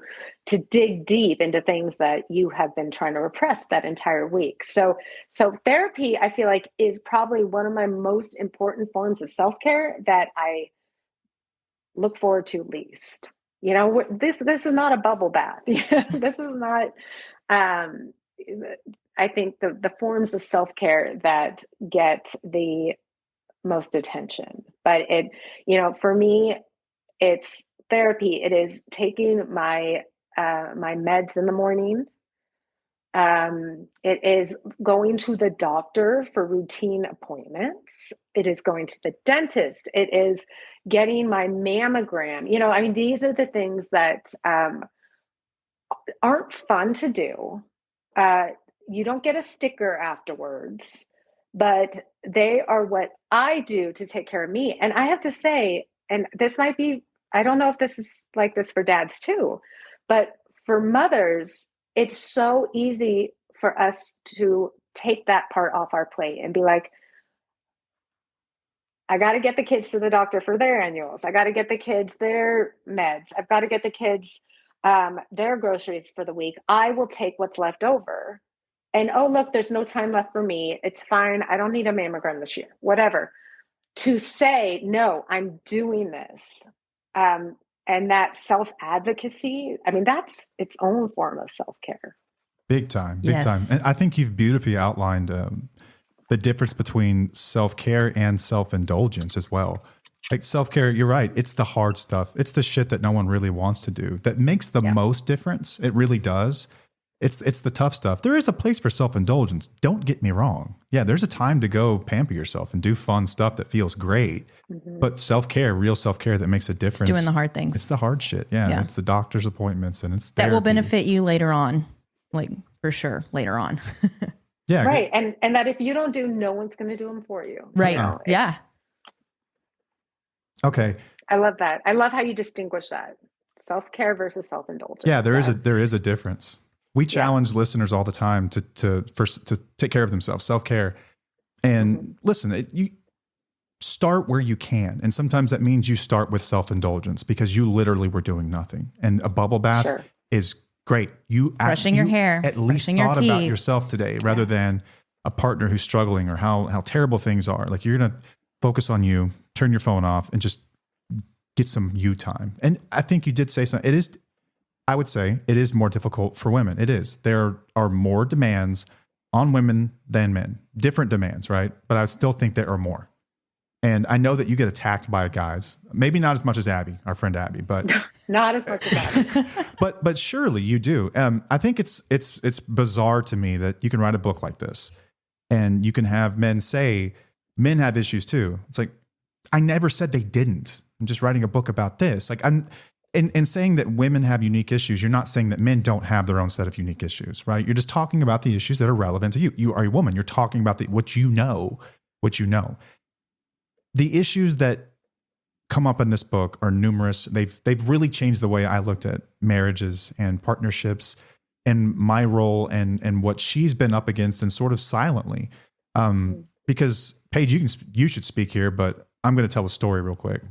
dig deep into things that you have been trying to repress that entire week. So therapy, I feel like, is probably one of my most important forms of self-care that I look forward to least. This is not a bubble bath. This is not, I think the forms of self-care that get the most attention, but for me, it's therapy. It is taking my meds in the morning. It is going to the doctor for routine appointments. It is going to the dentist. It is getting my mammogram. These are the things that aren't fun to do. You don't get a sticker afterwards, but they are what I do to take care of me. And I have to say, and this might be, I don't know if this is like this for dads too, but for mothers, it's so easy for us to take that part off our plate and be like, I got to get the kids to the doctor for their annuals. I got to get the kids their meds. I've got to get the kids their groceries for the week. I will take what's left over. And, oh, look, there's no time left for me. It's fine. I don't need a mammogram this year, whatever. To say, no, I'm doing this. And that self-advocacy, that's its own form of self-care. Big time. And I think you've beautifully outlined the difference between self-care and self-indulgence as well. Like self-care, you're right. It's the hard stuff. It's the shit that no one really wants to do that makes the most difference. It really does. It's the tough stuff. There is a place for self-indulgence. Don't get me wrong. Yeah, there's a time to go pamper yourself and do fun stuff that feels great. Mm-hmm. But self-care, real self-care that makes a difference. It's doing the hard things. It's the hard shit. Yeah. It's the doctor's appointments and it's therapy. That will benefit you later on. Like for sure, later on. Yeah. Right. And that if you don't do, no one's going to do them for you. Right. Yeah. Okay. I love that. I love how you distinguish that. Self-care versus self-indulgence. Yeah, there is a difference. We challenge listeners all the time to take care of themselves, self-care. And listen, you start where you can. And sometimes that means you start with self-indulgence because you literally were doing nothing. And a bubble bath is great. Brushing your hair, at least thought about yourself today rather than a partner who's struggling or how terrible things are. Like you're going to focus on you, turn your phone off and just get some you time. And I think you did say something. I would say it is more difficult for women. It is. There are more demands on women than men, different demands, right? But I still think there are more. And I know that you get attacked by guys, maybe not as much as Abby, our friend Abby, but not as much as Abby. but surely you do. I think it's bizarre to me that you can write a book like this and you can have men say men have issues too. It's like, I never said they didn't. I'm just writing a book about this. Like in saying that women have unique issues, you're not saying that men don't have their own set of unique issues, right? You're just talking about the issues that are relevant to you. You are a woman. You're talking about what you know. The issues that come up in this book are numerous. They've really changed the way I looked at marriages and partnerships and my role and what she's been up against and sort of silently. Because Paige, you should speak here, but I'm going to tell a story real quick.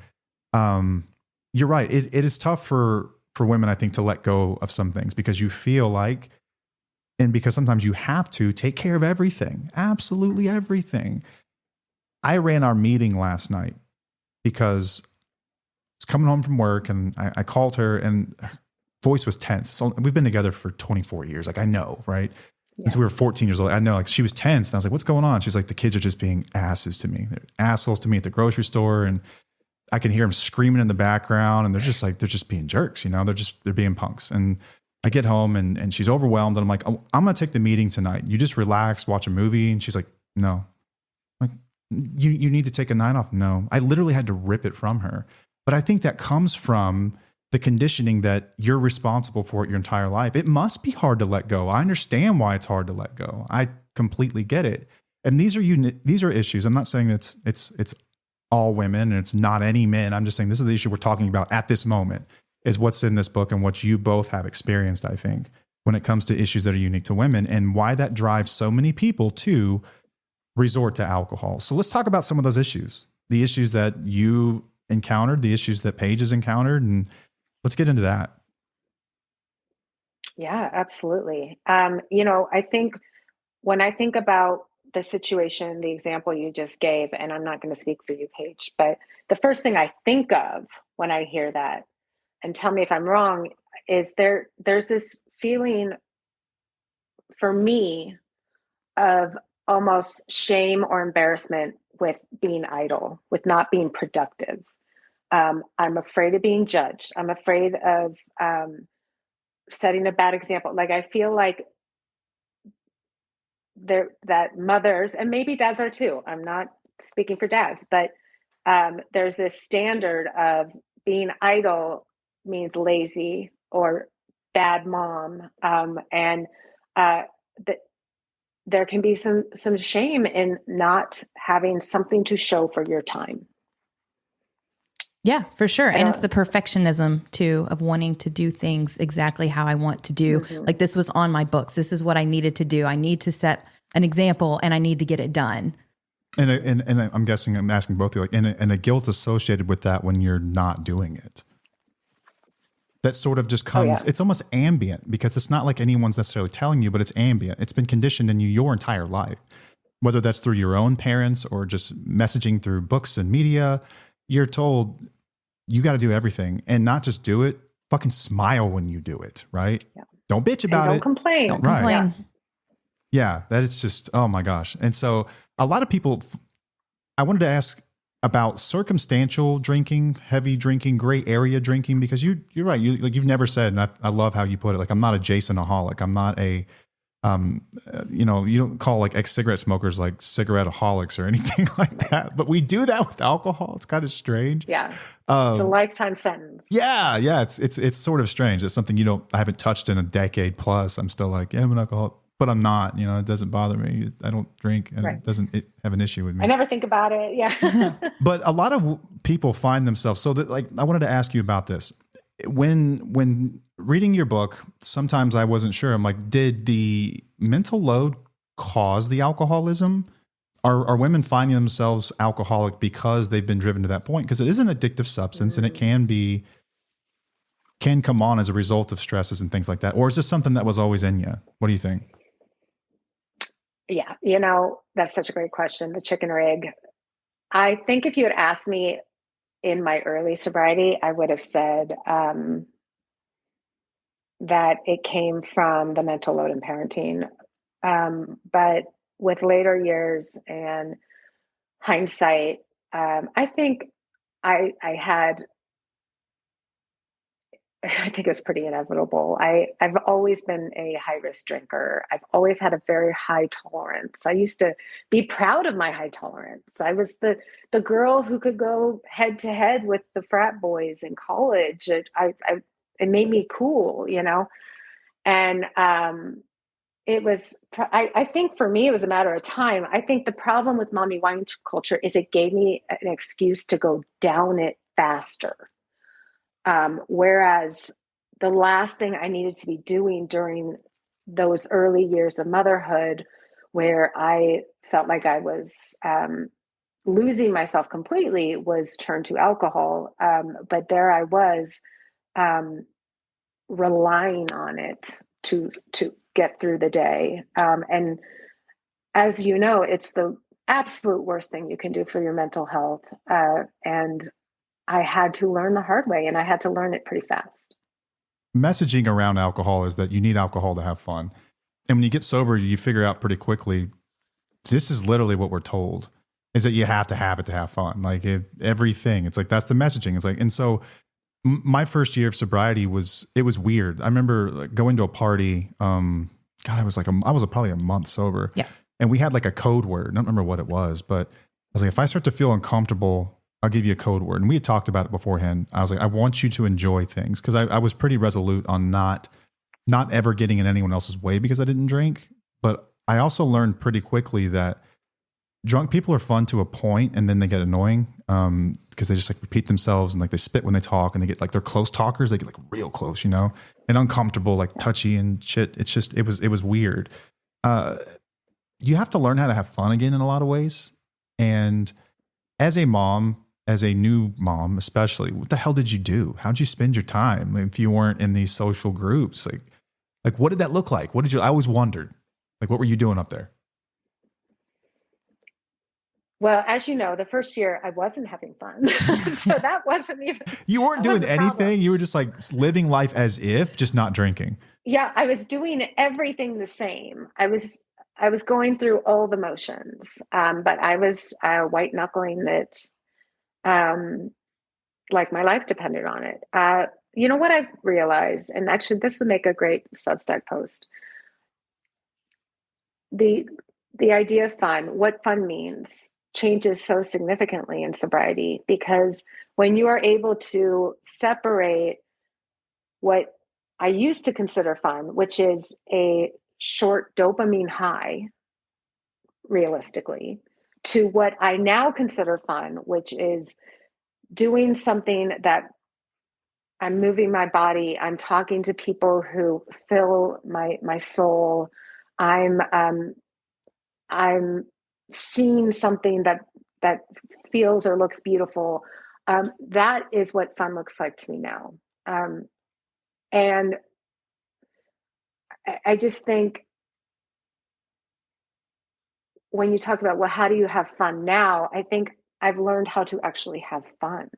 You're right. It is tough for women, I think, to let go of some things because you feel like, and because sometimes you have to take care of everything, absolutely everything. I ran our meeting last night because it's coming home from work and I called her and her voice was tense. So we've been together for 24 years. Like I know, right? Yeah. Since we were 14 years old, I know like she was tense and I was like, what's going on? She's like, the kids are just being asses to me. They're assholes to me at the grocery store. And I can hear them screaming in the background and they're just being jerks, they're being punks. And I get home and she's overwhelmed and I'm like, oh, I'm going to take the meeting tonight. You just relax, watch a movie. And she's like, no. I'm like, you need to take a night off. No, I literally had to rip it from her. But I think that comes from the conditioning that you're responsible for it your entire life. It must be hard to let go. I understand why it's hard to let go. I completely get it. And these are issues. I'm not saying it's all women and it's not any men. I'm just saying this is the issue we're talking about at this moment is what's in this book and what you both have experienced, I think, when it comes to issues that are unique to women and why that drives so many people to resort to alcohol. So let's talk about some of those issues, the issues that you encountered, the issues that Paige has encountered, and let's get into that. Yeah, absolutely. I think when I think about the situation, the example you just gave, and I'm not going to speak for you, Paige, but the first thing I think of when I hear that, and tell me if I'm wrong, is there's this feeling for me of almost shame or embarrassment with being idle, with not being productive. I'm afraid of being judged. I'm afraid of setting a bad example. Like I feel like that mothers and maybe dads are too. I'm not speaking for dads, but there's this standard of being idle means lazy or bad mom, and that there can be some shame in not having something to show for your time. Yeah, for sure. And it's the perfectionism too of wanting to do things exactly how I want to do. Mm-hmm. Like this was on my books. This is what I needed to do. I need to set an example and I need to get it done. And I'm guessing I'm asking both of you, like, and a guilt associated with that when you're not doing it. That sort of just comes, It's almost ambient because it's not like anyone's necessarily telling you, but it's ambient. It's been conditioned in you your entire life, whether that's through your own parents or just messaging through books and media. You're told you got to do everything and not just do it, fucking smile when you do it, right? Yeah. Don't bitch about it. Don't complain. Don't complain. Yeah, that is just, oh my gosh. And so a lot of people, I wanted to ask about circumstantial drinking, heavy drinking, gray area drinking, because you're right. You've never said, and I love how you put it. Like, I'm not a Jason-aholic. I'm not a, you don't call like ex-cigarette smokers like cigarette-aholics or anything like that. But we do that with alcohol. It's kind of strange. Yeah. It's a lifetime sentence. Yeah. It's sort of strange. It's something I haven't touched in a decade plus. I'm still like, yeah, I'm an alcoholic, but I'm not, it doesn't bother me. I don't drink and it doesn't have an issue with me. I never think about it. Yeah. But a lot of people find themselves, so that like, I wanted to ask you about this. When reading your book, sometimes I wasn't sure. I'm like, did the mental load cause the alcoholism? Are women finding themselves alcoholic because they've been driven to that point? Because it is an addictive substance and it can come on as a result of stresses and things like that. Or is this something that was always in you? What do you think? Yeah, that's such a great question. The chicken or egg. I think if you had asked me – in my early sobriety, I would have said, that it came from the mental load in parenting. But with later years and hindsight, I think I had, I think it was pretty inevitable. I've always been a high risk drinker. I've always had a very high tolerance. I used to be proud of my high tolerance. I was the girl who could go head to head with the frat boys in college. It made me cool, you know? And it was, I think for me, it was a matter of time. I think the problem with mommy wine culture is it gave me an excuse to go down it faster. Whereas the last thing I needed to be doing during those early years of motherhood, where I felt like I was losing myself completely, was turn to alcohol. But there I was, um, relying on it to get through the day. And as you know, it's the absolute worst thing you can do for your mental health. And I had to learn the hard way, and I had to learn it pretty fast. Messaging around alcohol is that you need alcohol to have fun. And when you get sober, you figure out pretty quickly, this is literally what we're told, is that you have to have it to have fun. Like everything, it's like, that's the messaging. It's like, and so my first year of sobriety it was weird. I remember like going to a party. God, I was probably a month sober. Yeah. And we had like a code word. I don't remember what it was, but I was like, if I start to feel uncomfortable, I'll give you a code word. And we had talked about it beforehand. I was like, I want you to enjoy things. Cause I was pretty resolute on not ever getting in anyone else's way because I didn't drink. But I also learned pretty quickly that drunk people are fun to a point, and then they get annoying because they just like repeat themselves and like they spit when they talk, and they get like, they're close talkers. They get like real close, you know, and uncomfortable, like touchy and shit. It's just, it was weird. You have to learn how to have fun again in a lot of ways. And as a mom, as a new mom, especially, what the hell did you do? How'd you spend your time if you weren't in these social groups? Like what did that look like? I always wondered, like, what were you doing up there? Well, as you know, the first year I wasn't having fun. So that wasn't even, You weren't that doing wasn't a problem. anything. You were just like living life as if, just not drinking. Yeah, I was doing everything the same. I was going through all the motions, but I was white knuckling it, um, like my life depended on it. You know what I've realized, and actually this would make a great Substack post. The the idea of fun, what fun means, changes so significantly in sobriety, because when you are able to separate what I used to consider fun, which is a short dopamine high, realistically, to what I now consider fun, which is doing something that I'm moving my body, I'm talking to people who fill my soul, I'm I'm seeing something that feels or looks beautiful. That is what fun looks like to me now. And I just think when you talk about, well, how do you have fun now? I think I've learned how to actually have fun,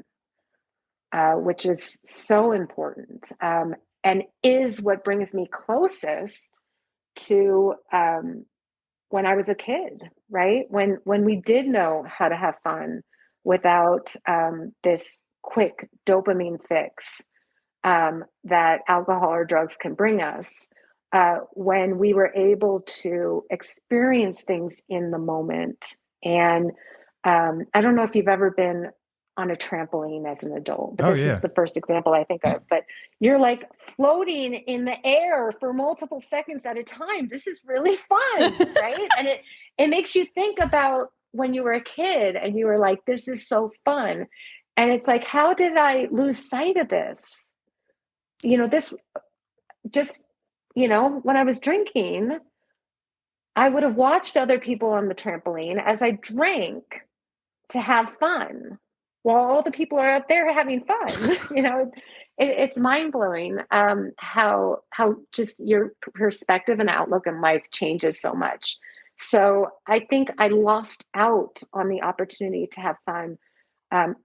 which is so important, and is what brings me closest to when I was a kid, right? When we did know how to have fun without this quick dopamine fix that alcohol or drugs can bring us. When we were able to experience things in the moment. And I don't know if you've ever been on a trampoline as an adult, but Oh this is yeah. the first example I think of. But you're like floating in the air for multiple seconds at a time. This is really fun, right? And it makes you think about when you were a kid and you were like, this is so fun. And it's like, how did I lose sight of this? This just, when I was drinking, I would have watched other people on the trampoline as I drank to have fun while all the people are out there having fun. It's mind blowing how just your perspective and outlook in life changes so much. So I think I lost out on the opportunity to have fun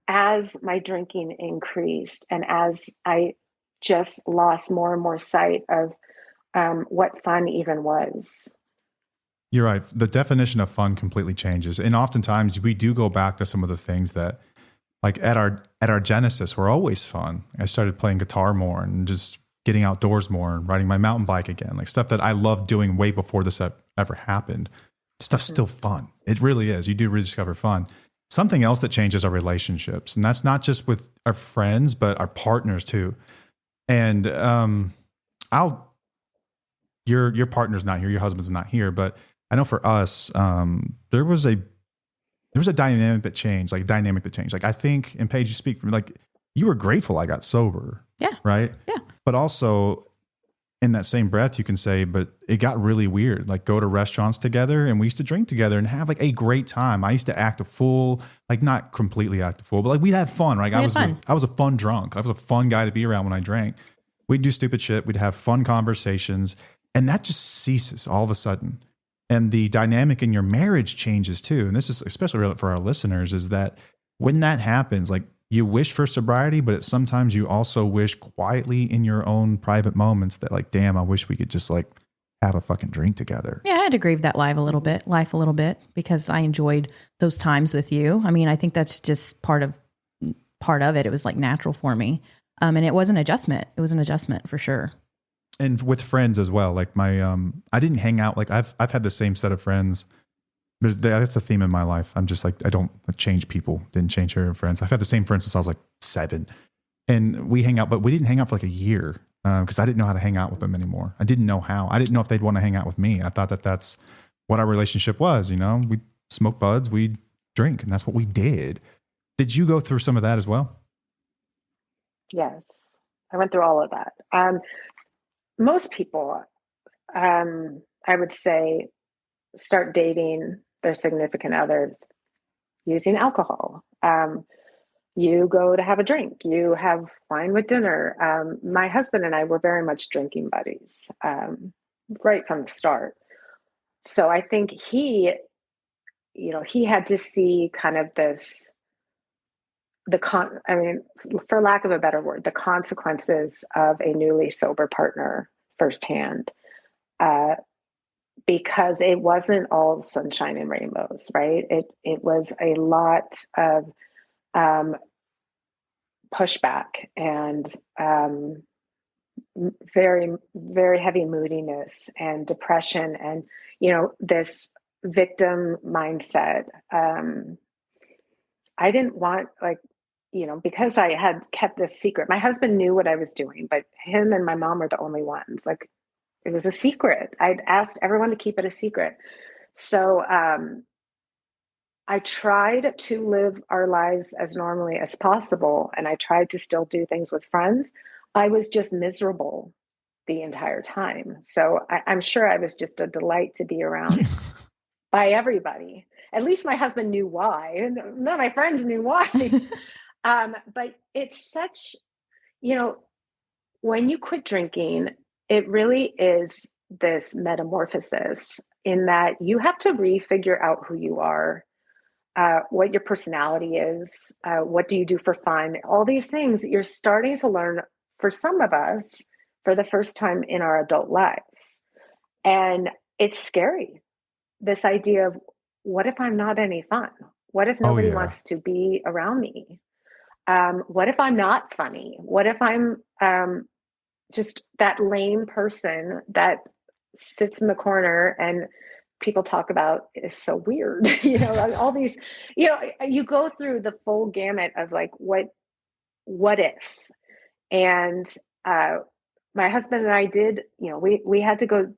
as my drinking increased and as I just lost more and more sight of what fun even was. You're right. The definition of fun completely changes. And oftentimes we do go back to some of the things that, like at our genesis, were always fun. I started playing guitar more and just getting outdoors more and riding my mountain bike again, like stuff that I loved doing way before this ever happened. Stuff's still fun. It really is. You do rediscover fun. Something else that changes our relationships. And that's not just with our friends, but our partners too. And your partner's not here, your husband's not here, but I know for us, there was a dynamic that changed, like a dynamic that changed. Like I think, and Paige, you speak for me, like you were grateful I got sober. Yeah. Right? Yeah. But also in that same breath, you can say, but it got really weird. Like go to restaurants together and we used to drink together and have like a great time. I used to act a fool, like not completely act a fool, but like we'd have fun, right? I was a fun drunk. I was a fun guy to be around when I drank. We'd do stupid shit. We'd have fun conversations and that just ceases all of a sudden. And the dynamic in your marriage changes too. And this is especially relevant for our listeners, is that when that happens, like you wish for sobriety, but sometimes you also wish quietly in your own private moments that like, damn, I wish we could just like have a fucking drink together. Yeah, I had to grieve that life a little bit because I enjoyed those times with you. I mean, I think that's just part of it. It was like natural for me. And it was an adjustment. It was an adjustment for sure. And with friends as well. Like I didn't hang out. Like I've had the same set of friends. That's a theme in my life. I'm just like, I don't change people. Didn't change her friends. I've had the same friends since I was like 7 and we hang out, but we didn't hang out for like a year because I didn't know how to hang out with them anymore. I didn't know how. I didn't know if they'd want to hang out with me. I thought that that's what our relationship was. You know, we smoke buds, we drink, and that's what we did. Did you go through some of that as well? Yes, I went through all of that. Most people, I would say, start dating their significant other using alcohol. You go to have a drink, you have wine with dinner. My husband and I were very much drinking buddies right from the start. So I think he had to see kind of for lack of a better word, the consequences of a newly sober partner firsthand. Because it wasn't all sunshine and rainbows, right? It was a lot of pushback and very, very heavy moodiness and depression and, this victim mindset. I didn't want because I had kept this secret. My husband knew what I was doing, but him and my mom were the only ones. Like, it was a secret. I'd asked everyone to keep it a secret. So I tried to live our lives as normally as possible. And I tried to still do things with friends. I was just miserable the entire time. So I'm sure I was just a delight to be around by everybody. At least my husband knew why. And none of my friends knew why. But it's such, when you quit drinking, it really is this metamorphosis in that you have to refigure out who you are, what your personality is, what do you do for fun, all these things that you're starting to learn for some of us for the first time in our adult lives. And it's scary, this idea of what if I'm not any fun? What if nobody wants to be around me? What if I'm not funny? What if I'm just that lame person that sits in the corner and people talk about is so weird, all these, you go through the full gamut of like, what ifs. And, my husband and I did, we had to go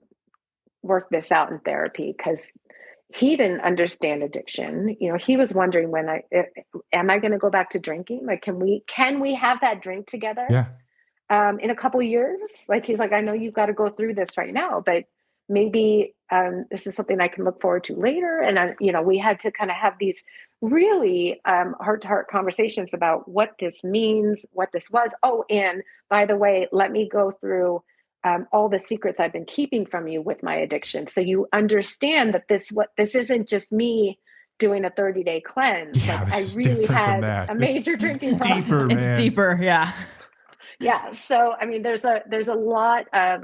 work this out in therapy because he didn't understand addiction. He was wondering am I going to go back to drinking? Like, can we have that drink together? Yeah. In a couple of years? Like, he's like, I know you've got to go through this right now, but maybe this is something I can look forward to later. And, we had to kind of have these really heart-to-heart conversations about what this means, what this was. Oh, and by the way, let me go through all the secrets I've been keeping from you with my addiction. So you understand that this isn't just me doing a 30-day cleanse. Yeah, like, I really had a major drinking problem. Deeper, man. It's deeper. Yeah. Yeah. So, I mean, there's a lot of,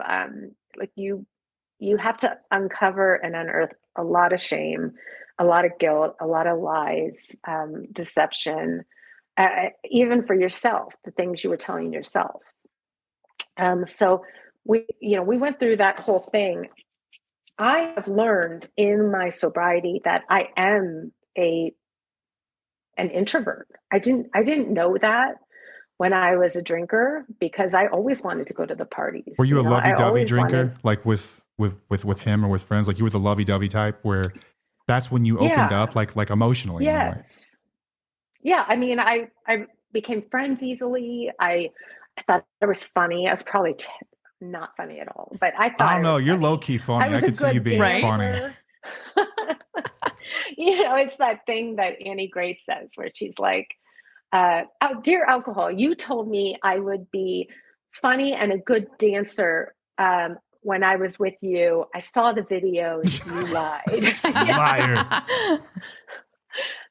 like you have to uncover and unearth a lot of shame, a lot of guilt, a lot of lies, deception, even for yourself, the things you were telling yourself. So we went through that whole thing. I have learned in my sobriety that I am an introvert. I didn't know that when I was a drinker because I always wanted to go to the parties. Were you a I lovey-dovey always drinker, wanted, like with him or with friends? Like you were the lovey-dovey type, where that's when you opened yeah, up, like emotionally, anyway. yes, yeah. I mean, I became friends easily. I thought it was funny. I was probably not funny at all, but I I thought don't it know. was You're low funny. key I funny. I was a could see you good being Right? funny. dancer. It's that thing that Annie Grace says where she's like, oh, dear alcohol, you told me I would be funny and a good dancer when I was with you. I saw the videos, you lied. Liar.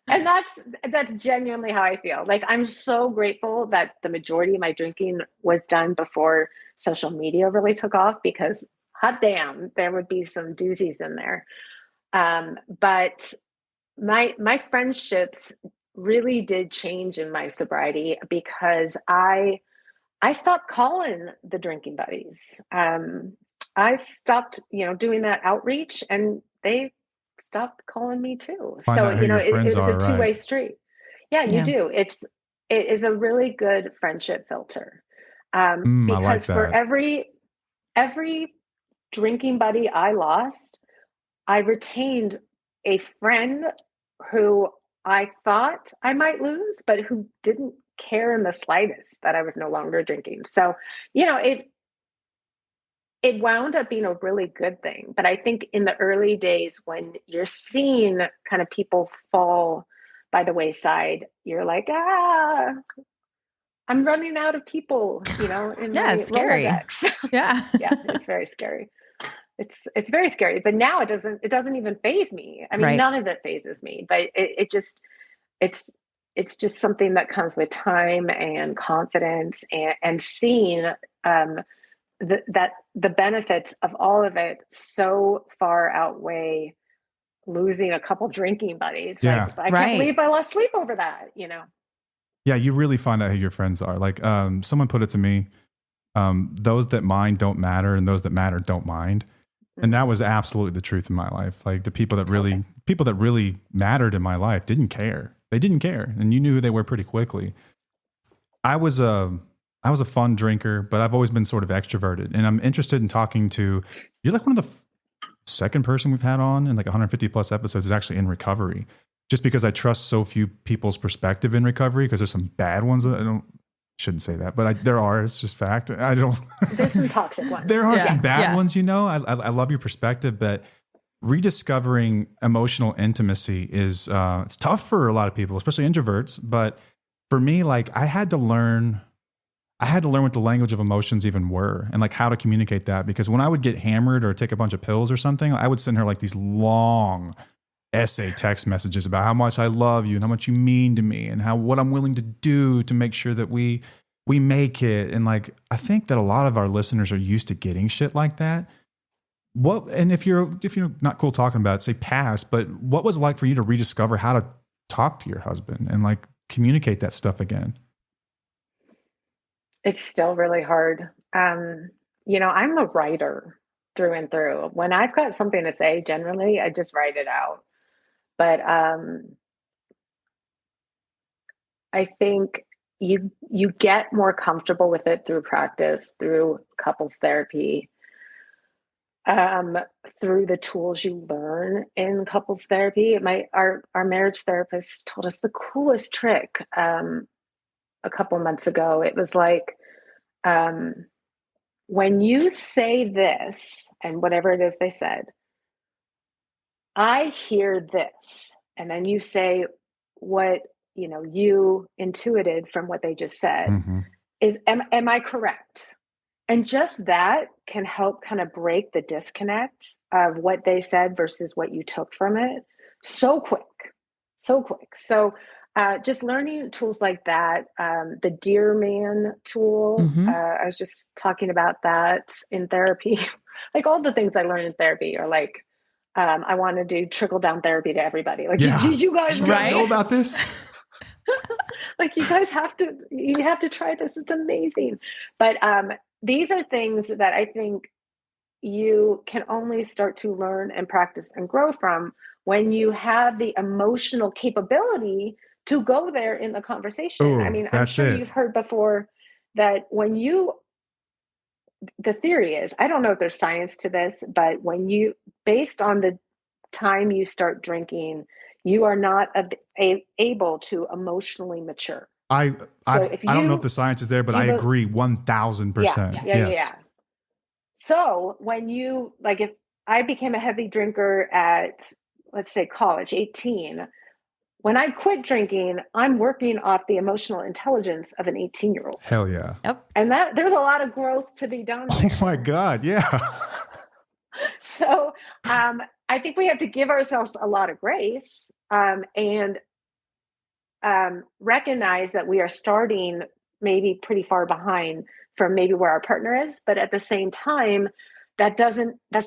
And that's genuinely how I feel. Like, I'm so grateful that the majority of my drinking was done before social media really took off, because hot damn, there would be some doozies in there. But my friendships really did change in my sobriety because I stopped calling the drinking buddies. I stopped, doing that outreach, and they stopped calling me too. Find So, out who your it friends was a are, right? two-way street. Yeah, you Yeah. do. It is a really good friendship filter. I like Because for that. every drinking buddy I lost, I retained a friend who I thought I might lose, but who didn't care in the slightest that I was no longer drinking. So, it wound up being a really good thing. But I think in the early days when you're seeing kind of people fall by the wayside, you're like, I'm running out of people, in Yeah, my it's scary. Rolodex. Yeah. Yeah, it's very scary. It's very scary, but now it doesn't even faze me. I mean, Right. none of it phases me, but it's it's just something that comes with time and confidence, and seeing that the benefits of all of it so far outweigh losing a couple drinking buddies. Like, Yeah. I can't Right. believe I lost sleep over that. Yeah. You really find out who your friends are. Like, someone put it to me, those that mind don't matter and those that matter don't mind. And that was absolutely the truth in my life. Like the Totally. people that really mattered in my life didn't care. They didn't care. And you knew who they were pretty quickly. I was a, I was a fun drinker, but I've always been sort of extroverted, and I'm interested in talking to, you're like one of the second person we've had on in like 150 plus episodes is actually in recovery, just because I trust so few people's perspective in recovery. Cause there's some bad ones that shouldn't say that, but there are, it's just fact. I don't, There's some toxic ones. there are Yeah. some bad Yeah. ones, I love your perspective, but rediscovering emotional intimacy is, it's tough for a lot of people, especially introverts. But for me, like I had to learn what the language of emotions even were and like how to communicate that. Because when I would get hammered or take a bunch of pills or something, I would send her like these long essay text messages about how much I love you and how much you mean to me and what I'm willing to do to make sure that we make it. And like, I think that a lot of our listeners are used to getting shit like that. And if you're not cool talking about it, say pass, but what was it like for you to rediscover how to talk to your husband and like communicate that stuff again? It's still really hard. I'm a writer through and through. When I've got something to say, generally, I just write it out. But I think you get more comfortable with it through practice, through couples therapy, um, through the tools you learn in couples therapy. Our marriage therapist told us the coolest trick a couple months ago. It was like, um, when you say this, and whatever it is they said, I hear this. And then you say what, you intuited from what they just said. Mm-hmm. Am I correct? And just that can help kind of break the disconnect of what they said versus what you took from it so quick, so quick. So Just learning tools like that. The Dear Man tool. I was just talking about that in therapy. Like all the things I learned in therapy are like, I want to do trickle down therapy to everybody. Like, did you guys know about this? Like, you have to try this. It's amazing. But these are things that I think you can only start to learn and practice and grow from when you have the emotional capability to go there in the conversation. Ooh, I mean, I'm sure you've heard before that the theory is, I don't know if there's science to this, but based on the time you start drinking, you are not able to emotionally mature. I don't know if the science is there, but I agree 1000%. Yeah. So if I became a heavy drinker at, let's say, college, 18, when I quit drinking, I'm working off the emotional intelligence of an 18-year-old. Hell yeah. Yep. And there's a lot of growth to be done. Oh my God. Yeah. So I think we have to give ourselves a lot of grace and recognize that we are starting maybe pretty far behind from maybe where our partner is, but at the same time, that's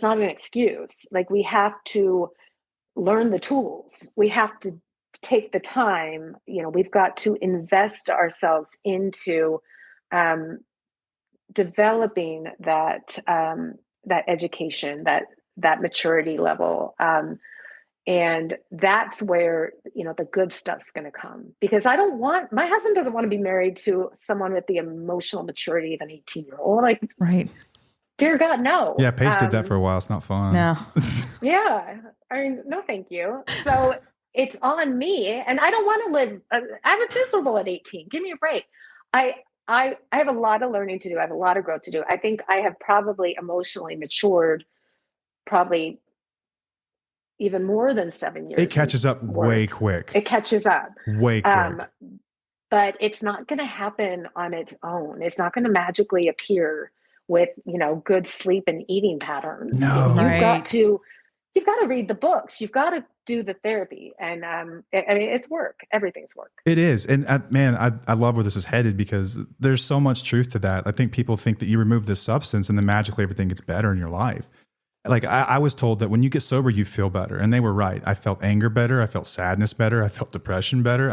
not an excuse. Like, we have to learn the tools. We have to take the time. We've got to invest ourselves into developing that education, that maturity level. And that's where, the good stuff's going to come, because my husband doesn't want to be married to someone with the emotional maturity of an 18-year-old. Like, right. Dear God, no. Yeah. Paige did that for a while. It's not fun. No. Yeah. I mean, no, thank you. So it's on me, and I don't want to live. I was miserable at 18. Give me a break. I have a lot of learning to do. I have a lot of growth to do. I think I have probably emotionally matured probably even more than 7 years. It catches up way quick. It catches up way quick. But it's not going to happen on its own. It's not going to magically appear with, good sleep and eating patterns. No. You've got to read the books. You've got to do the therapy. And it's work. Everything's work. It is. And man, I love where this is headed, because there's so much truth to that. I think people think that you remove this substance and then magically everything gets better in your life. Like, I was told that when you get sober, you feel better. And they were right. I felt anger better. I felt sadness better. I felt depression better.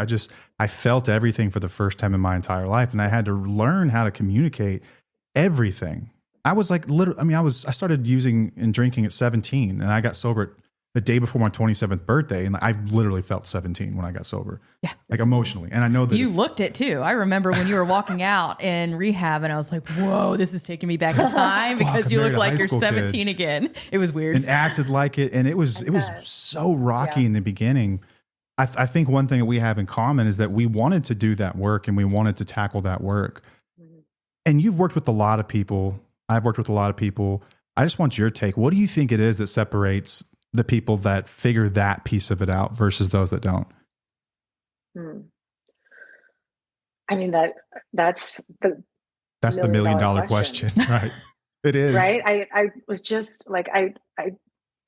I felt everything for the first time in my entire life. And I had to learn how to communicate everything. I was like, literally, I started using and drinking at 17, and I got sober the day before my 27th birthday. And I literally felt 17 when I got sober. Yeah. Like, emotionally. And I know that you looked it too. I remember when you were walking out in rehab, and I was like, whoa, this is taking me back in time, because you look like you're 17 again. It was weird. And acted like it. And it was so rocky in the beginning. I think one thing that we have in common is that we wanted to do that work, and we wanted to tackle that work. Mm-hmm. And you've worked with a lot of people. I've worked with a lot of people. I just want your take. What do you think it is that separates the people that figure that piece of it out versus those that don't? I mean, that's the $1 million question. Right. It is. Right. I was just like, I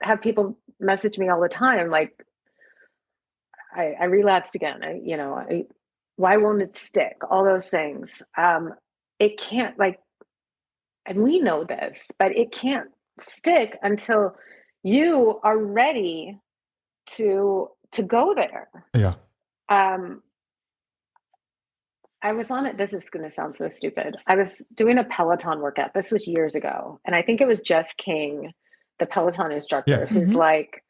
have people message me all the time. Like, I relapsed again. Why won't it stick? All those things. It can't, and we know this, but it can't stick until you are ready to go there. Yeah. I was on it. This is going to sound so stupid. I was doing a Peloton workout. This was years ago. And I think it was Jess King, the Peloton instructor, who's like,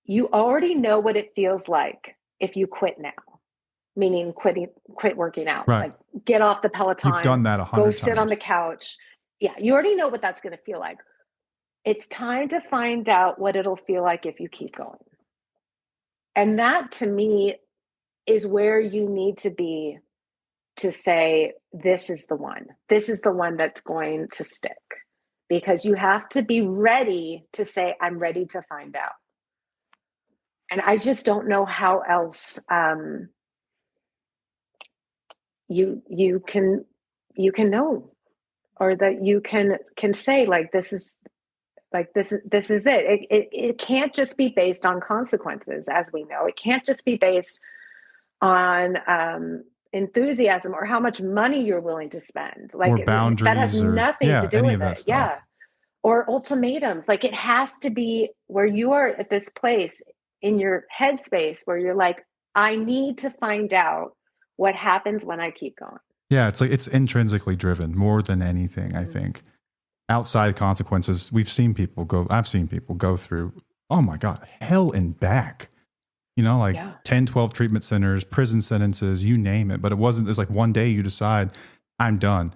you already know what it feels like if you quit now, meaning quit working out. Right. Like, get off the Peloton. You've done that 100 times. Go sit on the couch. Yeah, you already know what that's going to feel like. It's time to find out what it'll feel like if you keep going. And that, to me, is where you need to be to say, this is the one. This is the one that's going to stick. Because you have to be ready to say, I'm ready to find out. And I just don't know how else you can know, or that you can say, like, this is, Like this is it. It can't just be based on consequences, as we know. It can't just be based on enthusiasm or how much money you're willing to spend. Like or that has boundaries or nothing to do any with of that it. stuff. Yeah. Or ultimatums. Like it has to be where you are at this place in your headspace where you're like, I need to find out what happens when I keep going. Yeah, it's like it's intrinsically driven more than anything, I think. Outside consequences, I've seen people go through, oh my God, hell and back. You know, like 10, 12 treatment centers, prison sentences, you name it. But it's like one day you decide, I'm done.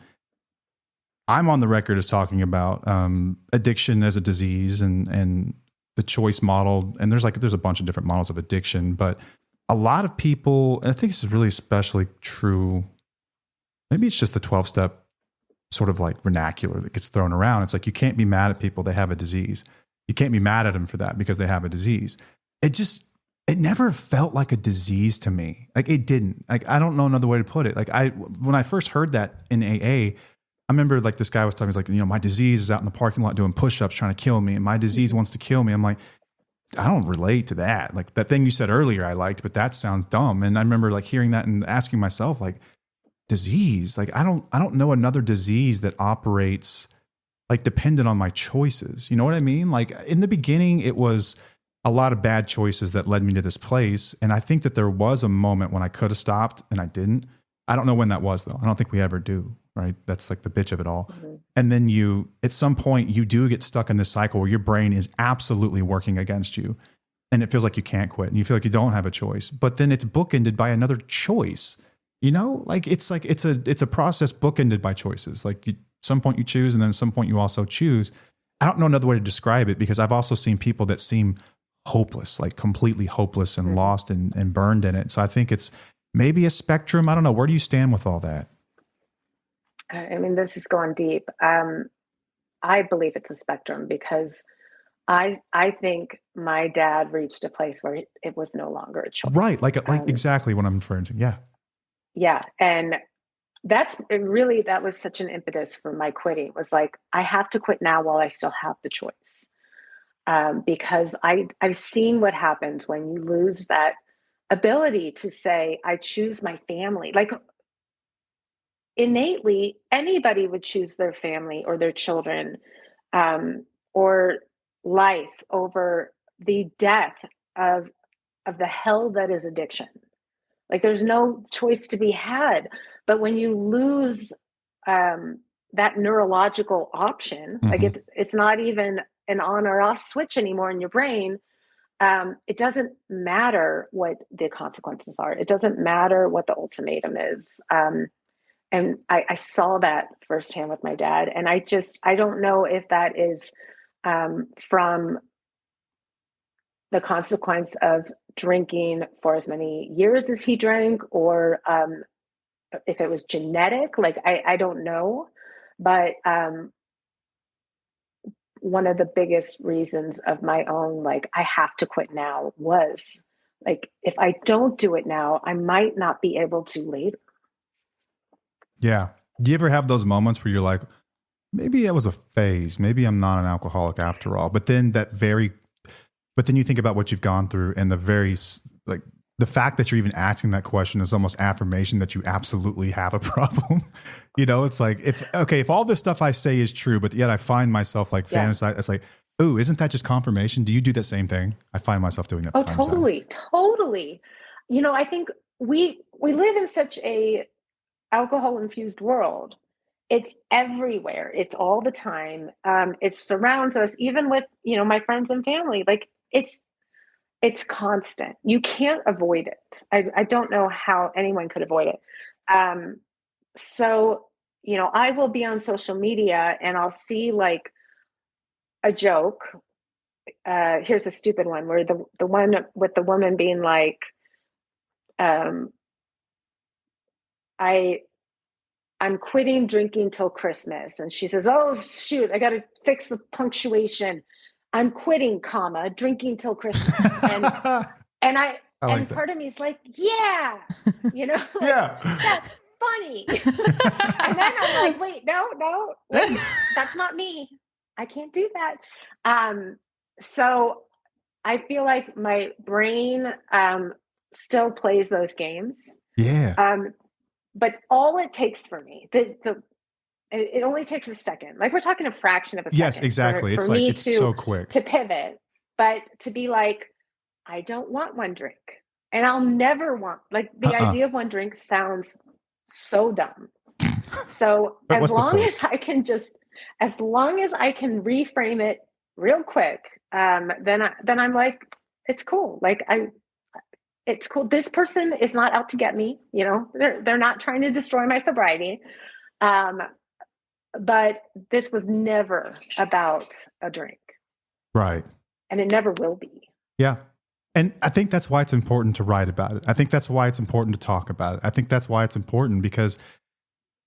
I'm on the record as talking about addiction as a disease and the choice model. And there's a bunch of different models of addiction, but a lot of people, and I think this is really especially true. Maybe it's just the 12-step sort of like vernacular that gets thrown around. It's like, you can't be mad at people. They have a disease. You can't be mad at them for that because they have a disease. It never felt like a disease to me. Like it didn't. Like, I don't know another way to put it. Like when I first heard that in AA, I remember like this guy was talking, he's like, my disease is out in the parking lot doing push-ups trying to kill me. And my disease wants to kill me. I'm like, I don't relate to that. Like that thing you said earlier, I liked, but that sounds dumb. And I remember like hearing that and asking myself, like, disease, like I don't know another disease that operates like dependent on my choices. You know what I mean? Like in the beginning, it was a lot of bad choices that led me to this place. And I think that there was a moment when I could have stopped and I didn't. I don't know when that was though. I don't think we ever do. Right. That's like the bitch of it all. Mm-hmm. And then at some point you do get stuck in this cycle where your brain is absolutely working against you and it feels like you can't quit and you feel like you don't have a choice, but then it's bookended by another choice. Like it's a process bookended by choices. Like at some point you choose and then at some point you also choose. I don't know another way to describe it because I've also seen people that seem hopeless, like completely hopeless and lost and burned in it. So I think it's maybe a spectrum. I don't know. Where do you stand with all that? I mean, this is going deep. I believe it's a spectrum because I think my dad reached a place where it was no longer a choice. Right. Like exactly what I'm referring to. Yeah. Yeah. And that was such an impetus for my quitting. It was like, I have to quit now while I still have the choice. Because I've seen what happens when you lose that ability to say, I choose my family. Like innately, anybody would choose their family or their children, or life over the death of the hell that is addiction. Like there's no choice to be had. But when you lose that neurological option, like it's not even an on or off switch anymore in your brain. It doesn't matter what the consequences are. It doesn't matter what the ultimatum is. And I saw that firsthand with my dad. And I don't know if that is from the consequence of drinking for as many years as he drank, or if it was genetic, like I don't know. But one of the biggest reasons of my own, like, I have to quit now was like, if I don't do it now, I might not be able to later. Yeah. Do you ever have those moments where you're like, maybe it was a phase, maybe I'm not an alcoholic after all, but then you think about what you've gone through and the fact that you're even asking that question is almost affirmation that you absolutely have a problem. It's like, if all this stuff I say is true, but yet I find myself like fantasizing, it's like, ooh, isn't that just confirmation? Do you do that same thing? I find myself doing that. Oh, totally. I think we live in such a alcohol infused world. It's everywhere. It's all the time. It surrounds us, even with, my friends and family. Like it's constant. You can't avoid it. I don't know how anyone could avoid it. So, I will be on social media and I'll see like a joke. Here's a stupid one where the one with the woman being like, I'm quitting drinking till Christmas. And she says, oh shoot, I got to fix the punctuation. I'm quitting, drinking till Christmas. And part of me is like, yeah, yeah, that's funny. And then I'm like, wait, no, wait, that's not me. I can't do that. So I feel like my brain still plays those games. Yeah. But all it takes for me, it only takes a second. Like we're talking a fraction of a Yes, second exactly. for It's like, me it's so quick. to pivot, but to be like, I don't want one drink. And I'll never want, like the idea of one drink sounds so dumb. So But as what's the long point? as I can reframe it real quick, then I'm like, it's cool. It's cool. This person is not out to get me. They're not trying to destroy my sobriety. But this was never about a drink. Right. And it never will be. Yeah. And I think that's why it's important to write about it. I think that's why it's important to talk about it. I think that's why it's important, because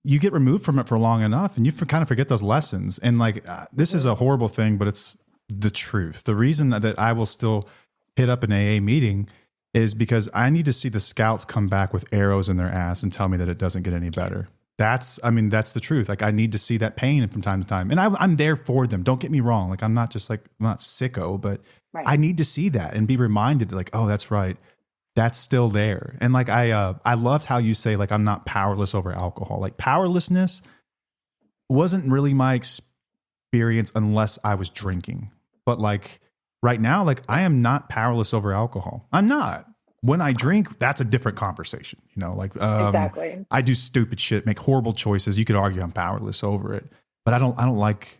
you get removed from it for long enough and you kind of forget those lessons. And like, this is a horrible thing, but it's the truth. The reason that I will still hit up an AA meeting is because I need to see the scouts come back with arrows in their ass and tell me that it doesn't get any better. That's the truth. Like, I need to see that pain from time to time. And I'm there for them. Don't get me wrong. Like, I'm not sicko, but right. I need to see that and be reminded that, like, oh, that's right. That's still there. And like, I loved how you say, like, I'm not powerless over alcohol. Like, powerlessness wasn't really my experience unless I was drinking. But like right now, like, I am not powerless over alcohol. I'm not. When I drink, that's a different conversation, like, exactly. I do stupid shit, make horrible choices. You could argue I'm powerless over it, but I don't like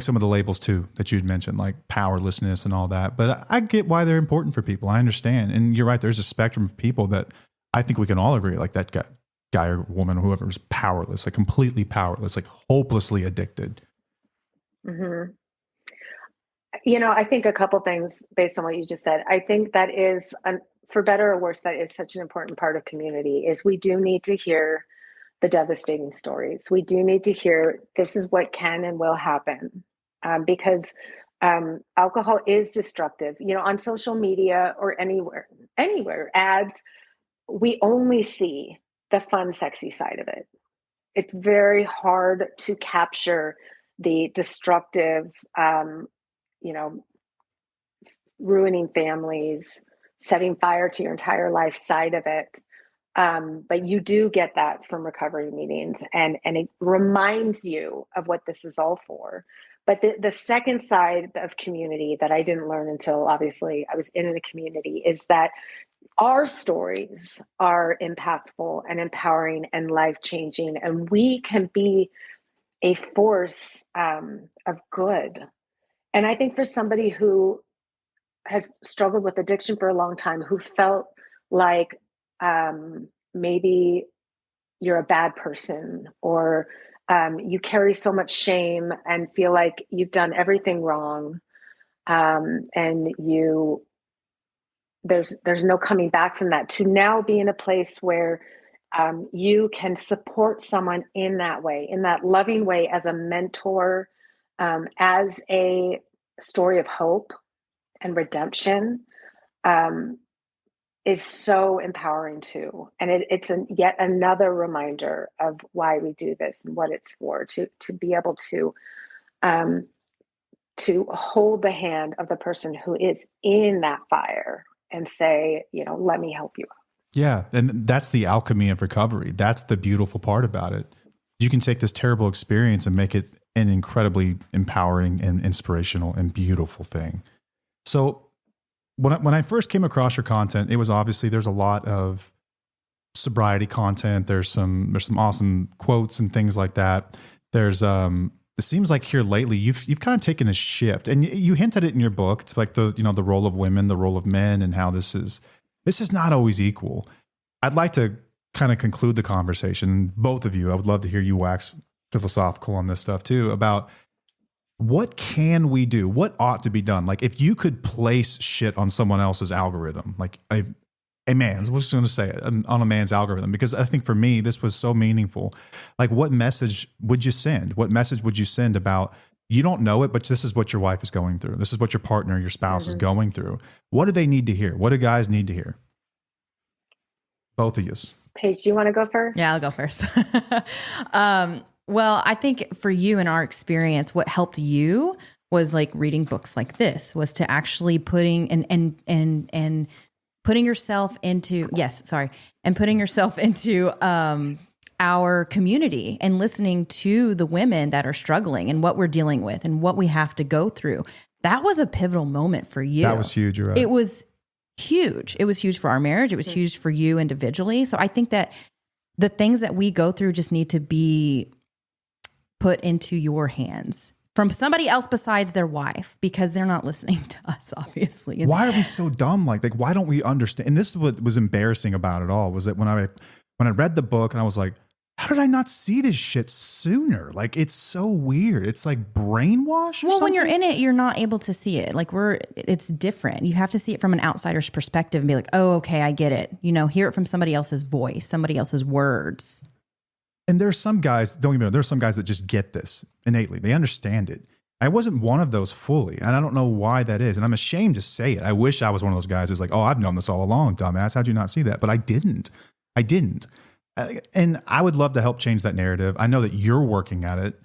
some of the labels too that you'd mentioned, like powerlessness and all that. But I get why they're important for people. I understand. And you're right. There's a spectrum of people that I think we can all agree, like that guy or woman or whoever is powerless, like completely powerless, like hopelessly addicted. Mm-hmm. I think a couple things based on what you just said. I think that is, for better or worse, that is such an important part of community. Is we do need to hear the devastating stories. We do need to hear this is what can and will happen, because alcohol is destructive. On social media or anywhere, ads, we only see the fun, sexy side of it. It's very hard to capture the destructive, ruining families, setting fire to your entire life side of it. But you do get that from recovery meetings, and it reminds you of what this is all for. But the second side of community that I didn't learn until obviously I was in a community is that our stories are impactful and empowering and life-changing, and we can be a force of good. And I think for somebody who has struggled with addiction for a long time, who felt like maybe you're a bad person, or you carry so much shame and feel like you've done everything wrong, and there's no coming back from that, to now be in a place where you can support someone in that way, in that loving way, as a mentor, as a story of hope and redemption, is so empowering too. And it's yet another reminder of why we do this and what it's for, to be able to hold the hand of the person who is in that fire and say, let me help you. Yeah. And that's the alchemy of recovery. That's the beautiful part about it. You can take this terrible experience and make it an incredibly empowering and inspirational and beautiful thing. So when I first came across your content, it was obviously, there's a lot of sobriety content. There's some awesome quotes and things like that. There's it seems like here lately you've kind of taken a shift, and you hinted it in your book. It's like the role of women, the role of men, and how this is not always equal. I'd like to kind of conclude the conversation. Both of you, I would love to hear you wax philosophical on this stuff too, about what can we do? What ought to be done? Like, if you could place shit on someone else's algorithm, like a man's, we're just going to say it, on a man's algorithm, because I think for me, this was so meaningful. Like, what message would you send? What message would you send about, you don't know it, but this is what your wife is going through. This is what your partner, your spouse is going through. What do they need to hear? What do guys need to hear? Both of you. Paige, do you want to go first? Yeah, I'll go first. Well, I think for you, in our experience, what helped you was like reading books like this, was to actually putting and putting yourself into, and putting yourself into our community and listening to the women that are struggling and what we're dealing with and what we have to go through. That was a pivotal moment for you. That was huge. You're right. It was huge. It was huge for our marriage. It was huge for you individually. So I think that the things that we go through just need to be put into your hands from somebody else besides their wife, because they're not listening to us, obviously. Why are we so dumb? Like, why don't we understand? And this is what was embarrassing about it all, was that when I read the book and I was like, how did I not see this shit sooner? Like, it's so weird. It's like brainwash or Well, something? when you're in it, you're not able to see it. Like it's different. You have to see it from an outsider's perspective and be like, oh, okay, I get it. Hear it from somebody else's voice, somebody else's words. And there's some guys, don't even know, there's some guys that just get this innately. They understand it. I wasn't one of those fully, and I don't know why that is. And I'm ashamed to say it. I wish I was one of those guys who's like, oh, I've known this all along, dumbass. How'd you not see that? But I didn't. And I would love to help change that narrative. I know that you're working at it.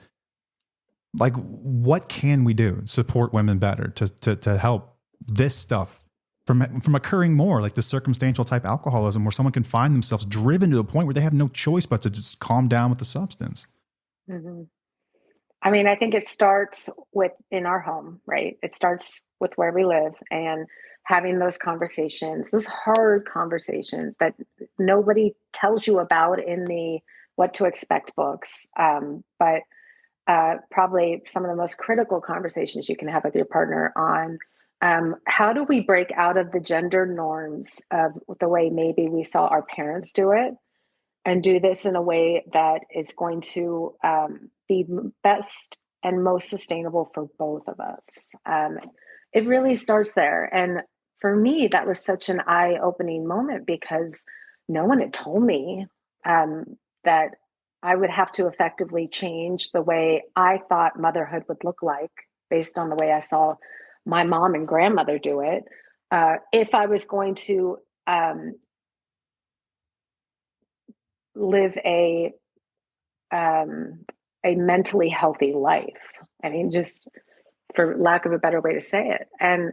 Like, what can we do? Support women better to help this stuff from occurring more, like the circumstantial type alcoholism, where someone can find themselves driven to the point where they have no choice but to just calm down with the substance. Mm-hmm. I mean, I think it starts in our home, right? It starts with where we live and having those conversations, those hard conversations that nobody tells you about in the What to Expect books. But probably some of the most critical conversations you can have with your partner on how do we break out of the gender norms of the way maybe we saw our parents do it, and do this in a way that is going to be best and most sustainable for both of us. It really starts there. And for me, that was such an eye-opening moment, because no one had told me that I would have to effectively change the way I thought motherhood would look like based on the way I saw my mom and grandmother do it. If I was going to live a mentally healthy life. I mean, just for lack of a better way to say it. And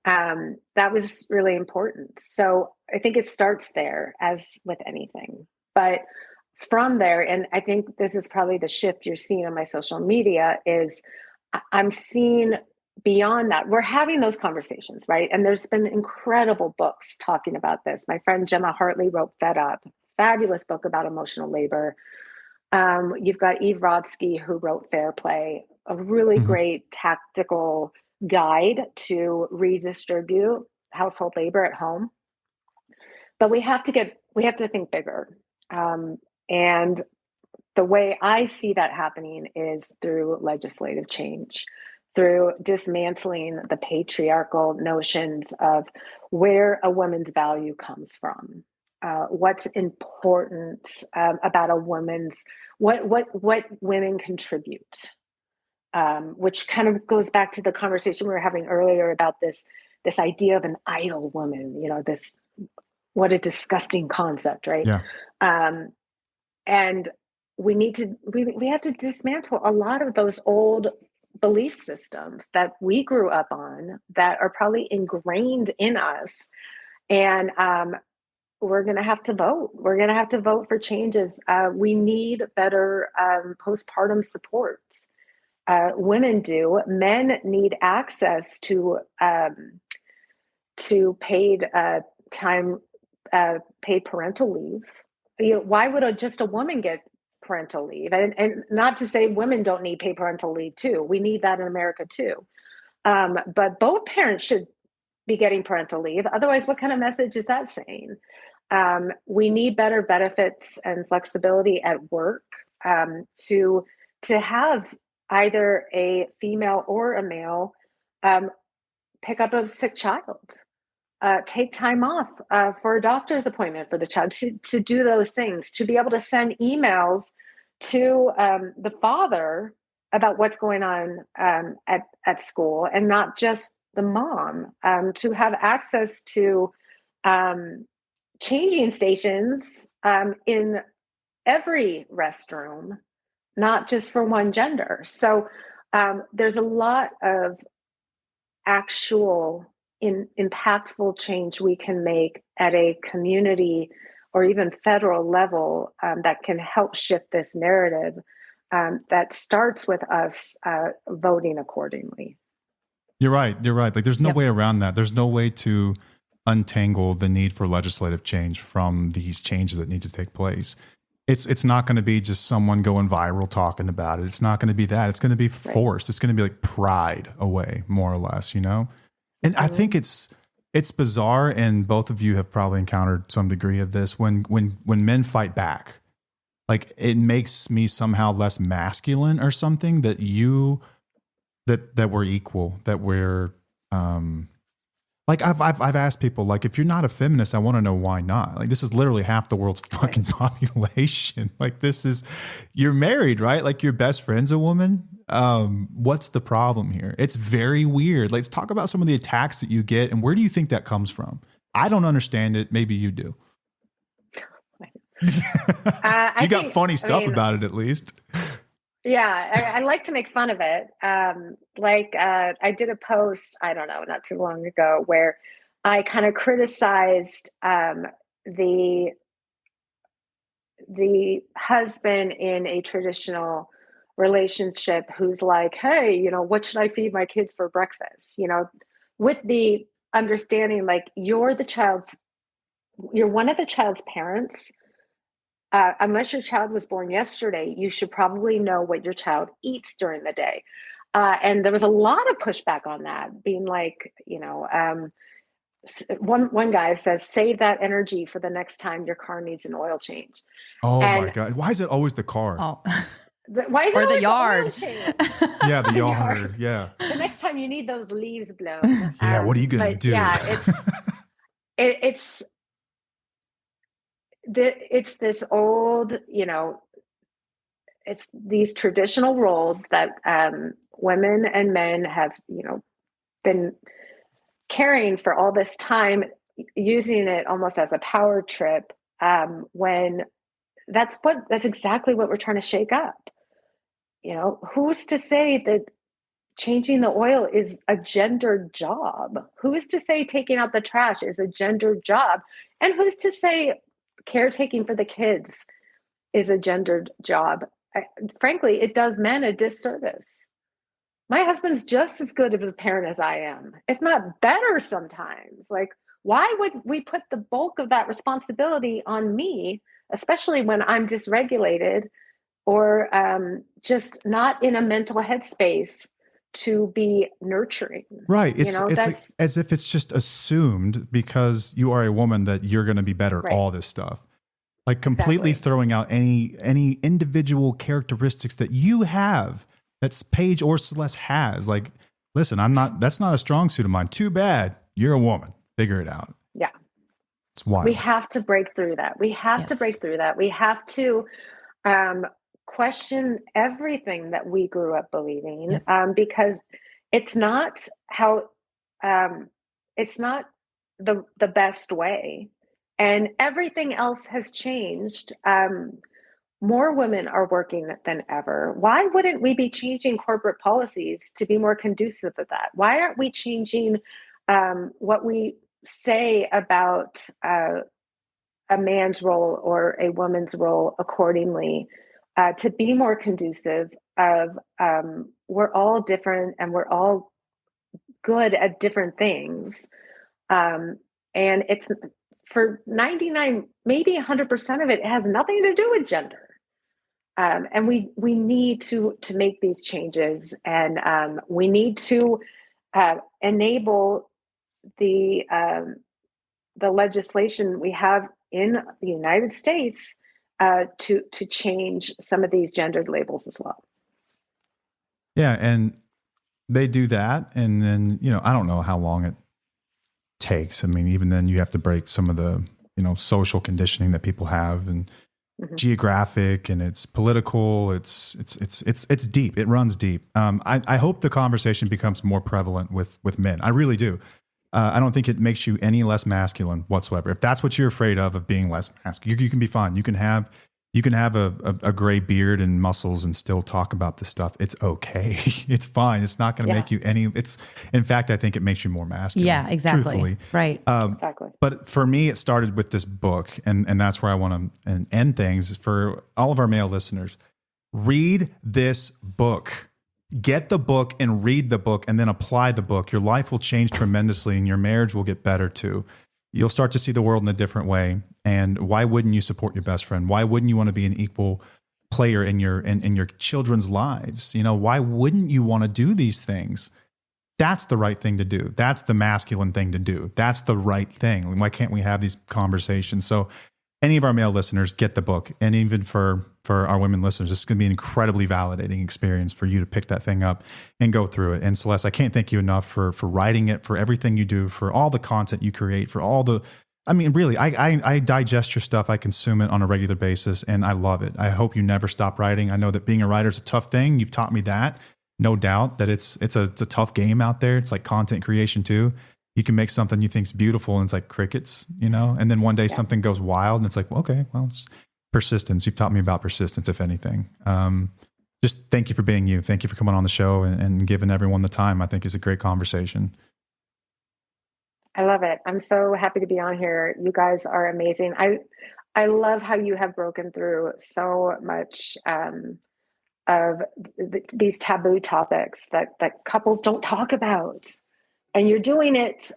that was really important. So I think it starts there, as with anything. But from there, and I think this is probably the shift you're seeing on my social media, is I'm seeing beyond that. We're having those conversations, right? And there's been incredible books talking about this. My friend Gemma Hartley wrote Fed Up, fabulous book about emotional labor. You've got Eve Rodsky, who wrote Fair Play, a really great tactical guide to redistribute household labor at home. But we have to think bigger. And the way I see that happening is through legislative change, through dismantling the patriarchal notions of where a woman's value comes from. What's important about a woman's, what women contribute, which kind of goes back to the conversation we were having earlier about this idea of an idle woman. What a disgusting concept, right? Yeah. And we have to dismantle a lot of those old belief systems that we grew up on that are probably ingrained in us. And we're going to have to vote. We're going to have to vote for changes. We need better postpartum supports. Women do. Men need access to paid paid parental leave. Why would just a woman get parental leave? And not to say women don't need paid parental leave too. We need that in America too. But both parents should be getting parental leave. Otherwise, what kind of message is that saying? We need better benefits and flexibility at work to have either a female or a male pick up a sick child, take time off for a doctor's appointment for the child, to do those things, to be able to send emails to the father about what's going on at school, and not just the mom, to have access to changing stations in every restroom, not just for one gender. So There's a lot of actual impactful change we can make at a community or even federal level that can help shift this narrative that starts with us voting accordingly. You're right. You're right. Like there's no Yep. way around that. There's no way to untangle the need for legislative change from these changes that need to take place. It's not going to be just someone going viral talking about it. It's not going to be that. It's going to be forced. It's going to be like pried away, more or less, you know? And I think it's bizarre, and both of you have probably encountered some degree of this when men fight back. Like it makes me somehow less masculine or something, that we're equal, that we're like I've asked people, like, if you're not a feminist, I want to know why not. Like this is literally half the world's fucking population. Like you're married, right? Like your best friend's a woman. What's the problem here? It's very weird. Let's talk about some of the attacks that you get, and where do you think that comes from? I don't understand it. Maybe you do. You got funny stuff about it, at least. Yeah, I like to make fun of it. I did a post, I don't know, not too long ago, where I kind of criticized the husband in a traditional relationship who's like, hey, you know, what should I feed my kids for breakfast? You know, with the understanding, like, you're one of the child's parents. Unless your child was born yesterday, you should probably know what your child eats during the day. And there was a lot of pushback on that, being like, you know, one guy says, save that energy for the next time your car needs an oil change. Oh my God. Why is it always the car? Oh. Why is it or the always yard? The oil change? Yeah, the yard. Yeah. The next time you need those leaves blown. Yeah, what are you going to do? Yeah, it's this old, you know, it's these traditional roles that women and men have, you know, been carrying for all this time, using it almost as a power trip, when that's exactly what we're trying to shake up. You know, who's to say that changing the oil is a gendered job? Who's to say taking out the trash is a gendered job? And who's to say caretaking for the kids is a gendered job? Frankly, it does men a disservice. My husband's just as good of a parent as I am, if not better sometimes. Like, why would we put the bulk of that responsibility on me, especially when I'm dysregulated or just not in a mental headspace to be nurturing? Right. It's, you know, it's like, as if it's just assumed because you are a woman that you're going to be better at all this stuff. Like completely throwing out any individual characteristics that you have, that's Paige or Celeste has. Like, listen, that's not a strong suit of mine. Too bad. You're a woman. Figure it out. Yeah. It's wild. We have to break through that. We have to break through that. We have to question everything that we grew up believing, because it's not how, it's not the best way. And everything else has changed. More women are working than ever. Why wouldn't we be changing corporate policies to be more conducive to that? Why aren't we changing what we say about a man's role or a woman's role accordingly to be more conducive of we're all different and we're all good at different things. And it's for 99, maybe 100% of it has nothing to do with gender. And we need to make these changes, and we need to enable the legislation we have in the United States to change some of these gendered labels as well. Yeah, and they do that, and then, you know, I don't know how long it takes. I mean, even then you have to break some of the, you know, social conditioning that people have, and geographic, and it's political. It's deep. It runs deep. I hope the conversation becomes more prevalent with men. I really do. I don't think it makes you any less masculine whatsoever. If that's what you're afraid of being less masculine, you can be fine. You can have You can have a gray beard and muscles and still talk about this stuff. It's okay. It's fine. It's not going to make you in fact, I think it makes you more masculine. Yeah, exactly. Truthfully. Right. Exactly. But for me, it started with this book, and that's where I want to end things for all of our male listeners. Read this book. Get the book and read the book and then apply the book. Your life will change tremendously and your marriage will get better too. You'll start to see the world in a different way. And why wouldn't you support your best friend? Why wouldn't you want to be an equal player in your children's lives? You know, why wouldn't you want to do these things? That's the right thing to do. That's the masculine thing to do. That's the right thing. Why can't we have these conversations? So any of our male listeners, get the book. And even for our women listeners, this is going to be an incredibly validating experience for you to pick that thing up and go through it. And Celeste, I can't thank you enough for writing it, for everything you do, for all the content you create, for all the, I mean, really, I digest your stuff. I consume it on a regular basis and I love it. I hope you never stop writing. I know that being a writer is a tough thing. You've taught me that. No doubt that it's a tough game out there. It's like content creation too. You can make something you think is beautiful and it's like crickets, you know, and then one day something goes wild and it's like, well, okay, well, it's persistence. You've taught me about persistence, if anything. Just thank you for being you. Thank you for coming on the show and giving everyone the time. I think is a great conversation. I love it. I'm so happy to be on here. You guys are amazing. I love how you have broken through so much of these taboo topics that couples don't talk about. And you're doing it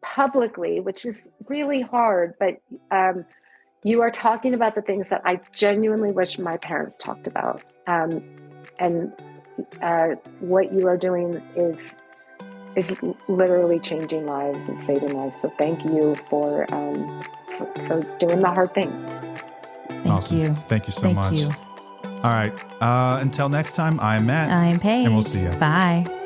publicly, which is really hard, but you are talking about the things that I genuinely wish my parents talked about. And what you are doing is literally changing lives and saving lives. So thank you for doing the hard things. Thank you. Thank you so much. Thank you. All right. Until next time, I'm Matt. I'm Paige. And we'll see you. Bye.